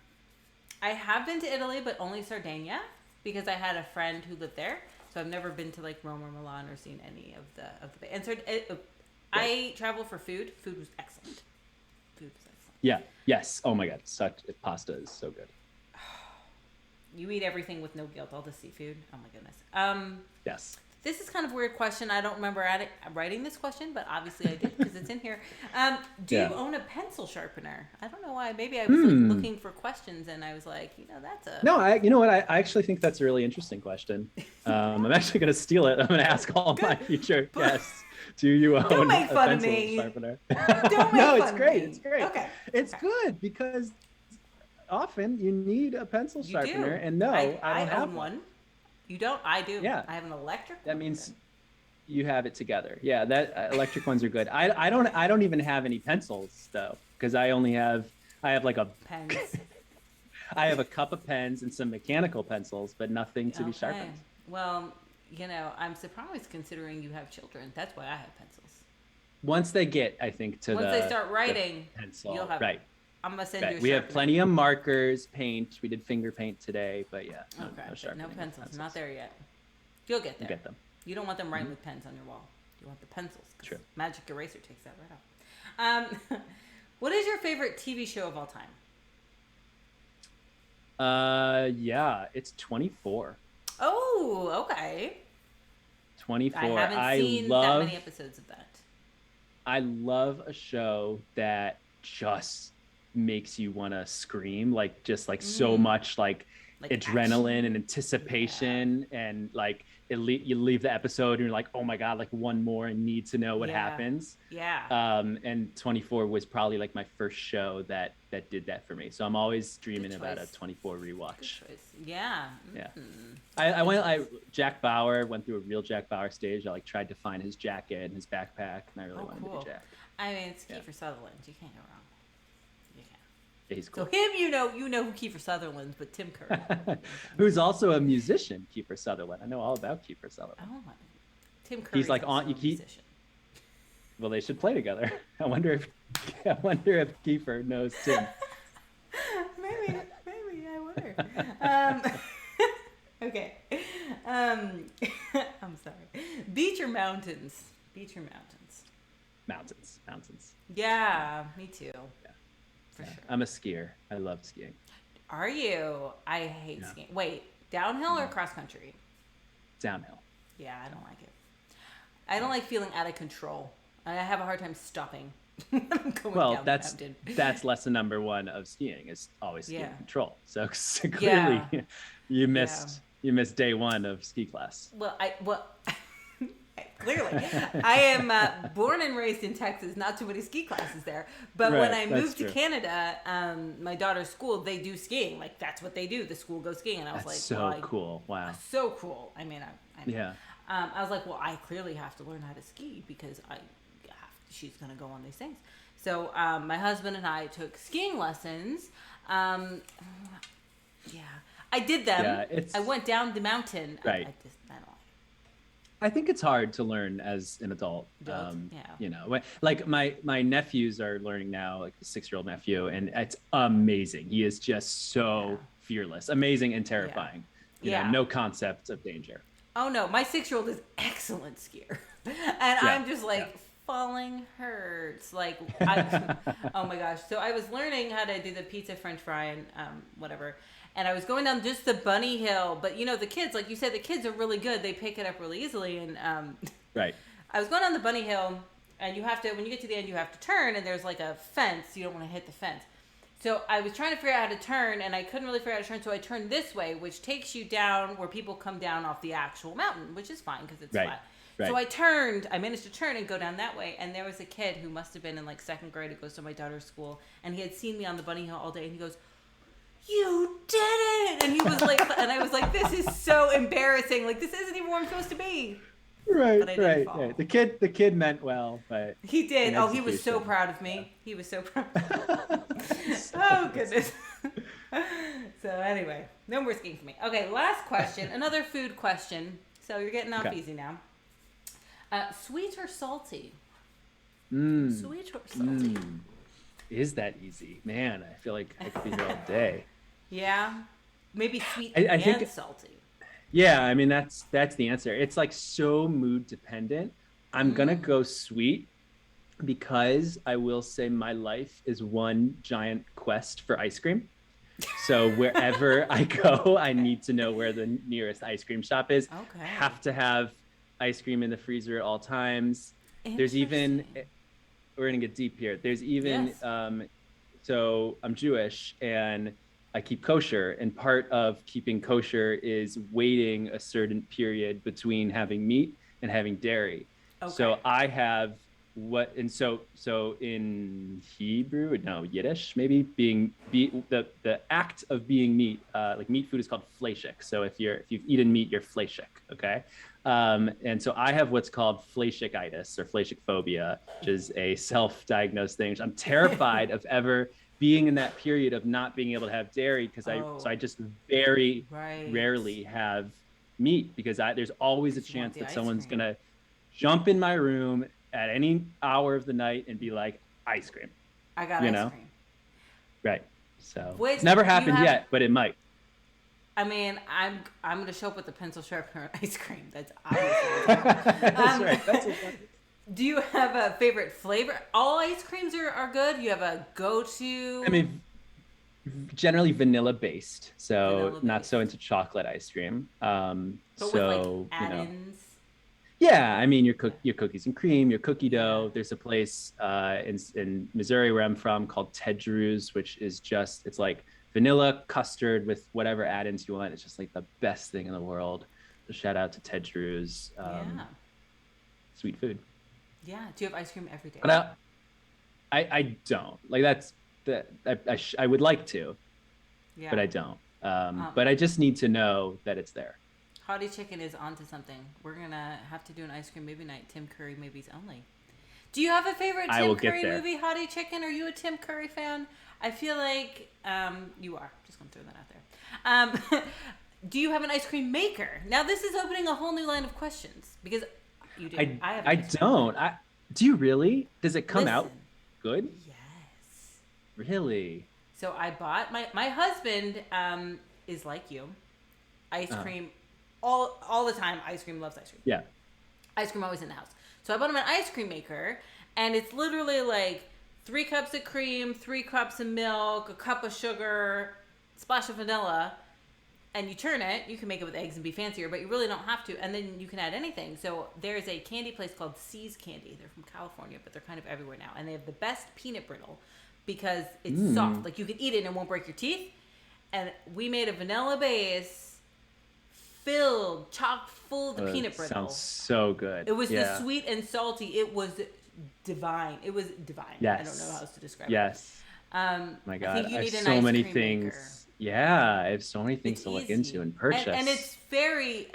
I have been to Italy, but only Sardinia because I had a friend who lived there. So I've never been to like Rome or Milan or seen any of the. And so I traveled for food. Food was excellent. Yeah. Yes. Oh my God. Pasta is so good. You eat everything with no guilt. All the seafood. Oh my goodness. Yes. This is kind of a weird question. I don't remember writing this question, but obviously I did because it's in here. Do you own a pencil sharpener? I don't know why. Maybe I was looking for questions and I was like, that's a... No, you know what? I actually think that's a really interesting question. I'm actually going to steal it. I'm going to ask all my future guests. Do you own a pencil sharpener? No, it's great. It's great. Okay. It's good because often you need a pencil sharpener, and I don't have one. You don't? I do. Yeah. I have an electric. That means You have it together. Yeah, that electric ones are good. I don't even have any pencils though, because I have like a Pens. I have a cup of pens and some mechanical pencils, but nothing to be Okay. sharpened. Well, I'm surprised considering you have children. That's why I have pencils. Once they get, I think, to Once they start the writing, you'll pencil, have. right, I'm gonna send you right. a We have sharpener. plenty of markers, paint. We did finger paint today, but yeah, no, Okay, no but no sharpening of pencils. Not pencils. there yet. You'll get We'll there. get them. You don't want them writing Hmm. with pens on your wall. You want the pencils. 'Cause True. Magic Eraser takes that right off. What is your favorite TV show of all time? Yeah, it's 24. Oh, okay. I 24. haven't seen that many episodes of that. I love a show that just makes you want to scream, like just like so Mm, much like like adrenaline and action. Yeah. anticipation, and like you leave the episode and you're like, oh my god, like one more and need to know what Yeah. happens. Yeah. And 24 was probably like my first show that did that for me. So I'm always Good dreaming about a choice. 24 Good rewatch. choice. Yeah. Yeah. Mm. I Good went. choice. Jack Bauer went through a real Jack Bauer stage. I like tried to find his jacket and his backpack, and I really Oh, wanted to be cool. Jack. I mean, it's Yeah, Kiefer Sutherland. You can't go wrong. You can't. yeah, he's So cool. him, you know who Kiefer Sutherland is, but Tim Curry. Who's also a musician, Kiefer Sutherland. I know all about Kiefer Sutherland. Oh my. Tim Curry's He's like also on. a musician. Well, they should play together. I wonder if I wonder if Kiefer knows Tim. Maybe I wonder. Okay. I'm sorry. Beach or mountains? Beach or mountains? Mountains. Yeah, me too. Yeah, For yeah. sure. I'm a skier. I love skiing. Are you? I hate Yeah. skiing. Wait, downhill or Mhm. cross country? Downhill. Yeah, I don't like it. I don't like feeling out of control. I have a hard time stopping when I'm going Well, down the that's mountain. that's lesson number one of skiing is always ski Yeah. control. So, clearly, Yeah. you Yeah. missed day one of ski class. Well, clearly, I am born and raised in Texas. Not too many ski classes there. But when Right, I that's moved to true. Canada, my daughter's school, they do skiing. Like that's what they do. The school goes skiing, and I was That's like, so well, cool. Wow. so cool. I mean, I know. Yeah. I was like, well, I clearly have to learn how to ski because she's gonna go on these things. So my husband and I took skiing lessons. Yeah, I did them. Yeah, it's I went down the mountain. right. I don't like I think it's hard to learn as an adult. it. Yeah. You know, like my nephews are learning now, like the 6-year-old nephew, and it's amazing. He is just so Yeah. fearless, amazing and terrifying. You know, Yeah. no concept of danger. Oh no, my 6-year-old is excellent skier, and Yeah, I'm just like yeah. falling hurts. Like, oh my gosh. So I was learning how to do the pizza French fry and whatever, and I was going down just the bunny hill. But the kids, like you said, the kids are really good. They pick it up really easily, and Right. I was going down the bunny hill, and you have to, when you get to the end, you have to turn, and there's like a fence. You don't want to hit the fence. So I was trying to figure out how to turn, and I couldn't really figure out how to turn, so I turned this way, which takes you down where people come down off the actual mountain, which is fine because it's Right. flat. Right. So I managed to turn and go down that way, and there was a kid who must have been in like second grade who goes to my daughter's school, and he had seen me on the bunny hill all day, and he goes, "You did it!" And he was like, and I was like, "This is so embarrassing. Like, this isn't even where I'm supposed to be." Right, But I didn't right, fall. right. The kid meant well, but He did. in Oh, he was so execution. proud of me. He was so proud. So Oh goodness. So anyway, no more skiing for me. Okay, last question. Another food question. So you're getting off Okay. easy now. Sweet or salty? Mm, Sweet or salty? is that easy? Man, I feel like I could be here all day. Yeah. Maybe sweet I and think- salty. Yeah, I mean that's the answer. It's like so mood dependent. I'm gonna go sweet because I will say my life is one giant quest for ice cream. So wherever I go, I need to know where the nearest ice cream shop is. Okay. I have to have ice cream in the freezer at all times. There's even Interesting. we're gonna get deep here. There's even Yes. so I'm Jewish and I keep kosher, and part of keeping kosher is waiting a certain period between having meat and having dairy. So Okay. I have so in Hebrew, no, Yiddish, maybe the act of being meat, like meat food is called fleishik. So if you've eaten meat, you're fleishik, okay? And so I have what's called fleischikitis or fleishik phobia, which is a self-diagnosed thing. I'm terrified of ever being in that period of not being able to have dairy because Oh, I just very right. rarely have meat because there's always a Because you want chance the that ice someone's cream. gonna jump in my room at any hour of the night and be like, ice cream, I got you ice know? cream. Right. So it's Which never do you happened have? yet, but it might. I mean, I'm gonna show up with a pencil sharpener and ice cream. That's obviously what's going on. That's right. That's what, Do you have a favorite flavor? All ice creams are good. You have a I go-to mean, generally vanilla based. So vanilla not so based, into chocolate ice cream. but with like So, add-ins. yeah, I mean, Yeah. your cookies and cream, your cookie Yeah. dough. There's a place in Missouri where I'm from called Ted Drew's, which is just it's like vanilla custard with whatever add-ins you want. It's just like the best thing in the world. So shout out to Ted Drew's, Yeah. sweet food. Yeah. Do you have ice cream every day? But I don't like I would like to, Yeah. but I don't. Um, But I just need to know that it's there. Hottie Chicken is onto something. We're gonna have to do an ice cream movie night. Tim Curry movies only. Do you have a favorite I Tim will get Curry there. movie, Hottie Chicken? Are you a Tim Curry fan? I feel like you are. Just gonna throw that out there. Do you have an ice cream maker? Now this is opening a whole new line of questions because you do. I have an I ice cream don't. maker. Do you really? Does it come Listen. out good? Yes. Really? So I bought my husband is like you. Ice Uh, cream all the time. Ice cream, loves ice cream. yeah. Ice cream always in the house. So I bought him an ice cream maker, and it's literally like 3 cups of cream, 3 cups of milk, a cup of sugar, splash of vanilla, and you turn it. You can make it with eggs and be fancier, but you really don't have to. And then you can add anything. So there's a candy place called C's Candy. They're from California, but they're kind of everywhere now, and they have the best peanut brittle because it's soft. Like you can eat it and it won't break your teeth. And we made a vanilla base filled, chock full of the peanut brittle. Sounds so good. It was yeah. the sweet and salty. It was divine. It was divine. Yes. I don't know how else to describe yes. it. My I God, think you I have need an so ice many cream things. maker. Yeah, I have so many things It's to look easy. into and purchase. And it's very.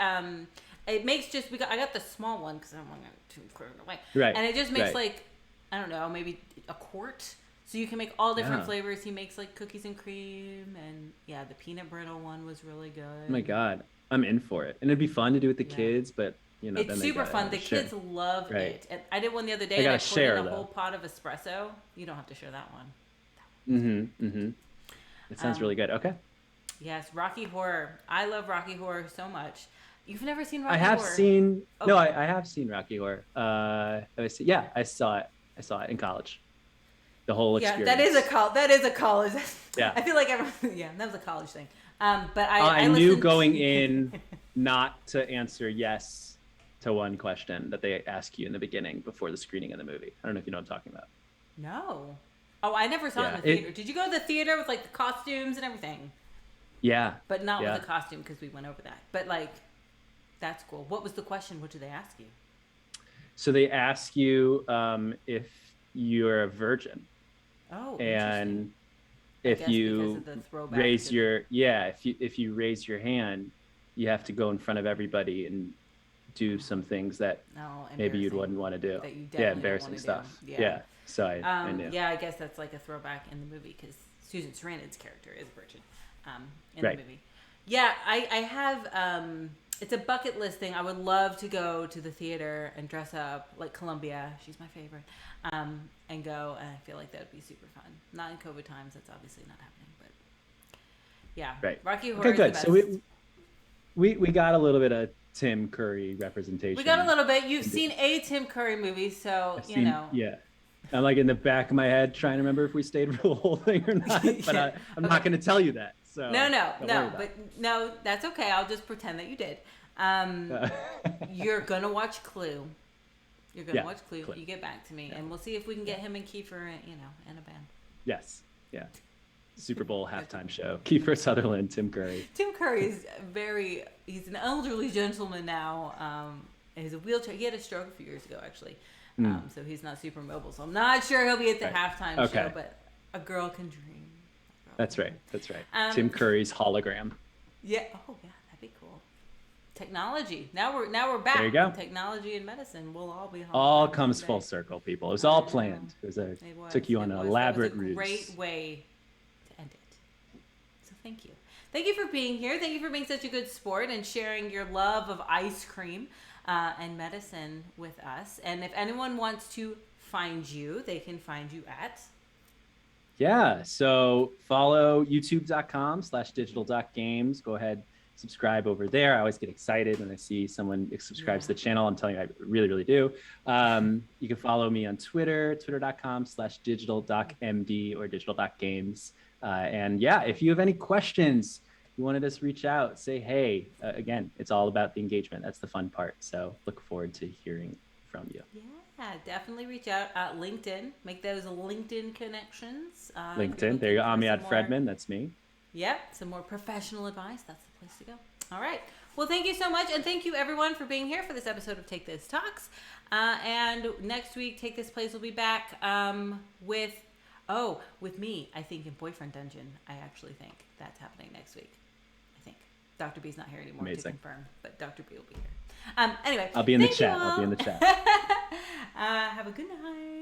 It makes just I got the small one because I don't want to throw it away. Right. And it just makes right. like I don't know, maybe a quart. So you can make all different Yeah. flavors. He makes like cookies and cream, and yeah, the peanut brittle one was really good. Oh my God, I'm in for it, and it'd be fun to do with the Yeah. kids. But you know, It's then they super gotta fun. The share. kids love Right. it. And I did one the other day, They and I gotta poured share, in a though. whole pot of espresso. You don't have to share that one. Mm-hmm. Mm-hmm. It sounds really good. Okay. Yes, Rocky Horror. I love Rocky Horror so much. You've never seen Rocky I have Horror? seen. Oh. No, I have seen Rocky Horror. Yeah, I saw it. I saw it in college. The whole Yeah, experience. that is a college. Yeah. I feel like everyone. Yeah, that was a college thing. But I I knew listened going in not to answer yes to one question that they ask you in the beginning before the screening of the movie. I don't know if you know what I'm talking about. No. Oh, I never saw it in Yeah, the theater. Did you go to the theater with like the costumes and everything? Yeah. But not Yeah. with the costume because we went over that. But like, that's cool. What was the question? What did they ask you? So they ask you if you're a virgin, Oh, and I if guess because you of the throwback raise to- your if you raise your hand, you have to go in front of everybody and do some things that No, maybe you embarrassing. wouldn't want to do. That you definitely Yeah, don't embarrassing wanna do. stuff. Yeah. Yeah. So I knew. Yeah, I guess that's like a throwback in the movie because Susan Sarandon's character is a virgin in Right. the movie. Yeah, I have. It's a bucket list thing. I would love to go to the theater and dress up like Columbia. She's my favorite. And go, and I feel like that would be super fun. Not in COVID times. That's obviously not happening. But yeah, Right. Rocky Horror Okay, is the good. best. So we got a little bit of Tim Curry representation. We got a little bit. You've seen a Tim Curry movie, so I've you seen- know. Yeah. I'm like in the back of my head trying to remember if we stayed for the whole thing or not, but Yeah. I'm not going to tell you that. So No, don't worry about but it. no, that's okay. I'll just pretend that you did. You're gonna watch Clue. You're gonna Yeah, watch Clue. Clue. You get back to me, and we'll see if we can get him and Kiefer, in a band. Yes. Yeah. Super Bowl halftime show. Kiefer Sutherland, Tim Curry. Tim Curry is he's an elderly gentleman now. And he's a wheelchair. He had a stroke a few years ago, actually. So he's not super mobile. So I'm not sure he'll be at the halftime Okay. show, but a girl can dream. That's right. Tim Curry's hologram. Yeah. Oh, yeah. That'd be cool. Technology. Now we're back. There you go. Technology and medicine. We'll all be all comes full circle, people. It was all planned. Took you on an elaborate ruse. Great way to end it. So thank you. Thank you for being here. Thank you for being such a good sport and sharing your love of ice cream and medicine with us. And if anyone wants to find you, they can find you at... Yeah, so follow youtube.com/digital.games. Go ahead, subscribe over there. I always get excited when I see someone subscribes to the channel. I'm telling you, I really, really do. You can follow me on Twitter, twitter.com/digital.md or digital.games. And yeah, if you have any questions, you wanted us to reach out, say hey. Again, it's all about the engagement. That's the fun part. So look forward to hearing from you. Yeah, definitely reach out at LinkedIn. Make those LinkedIn connections. LinkedIn. There you go. Amiad Fredman. That's me. Yep. Some more professional advice. That's the place to go. All right. Well, thank you so much. And thank you, everyone, for being here for this episode of Take This Talks. And next week, Take This Plays will be back with me, I think, in Boyfriend Dungeon. I actually think that's happening next week. I think. Dr. B's not here anymore to confirm, but Dr. B will be here. Anyway. I'll be in the chat. Have a good night.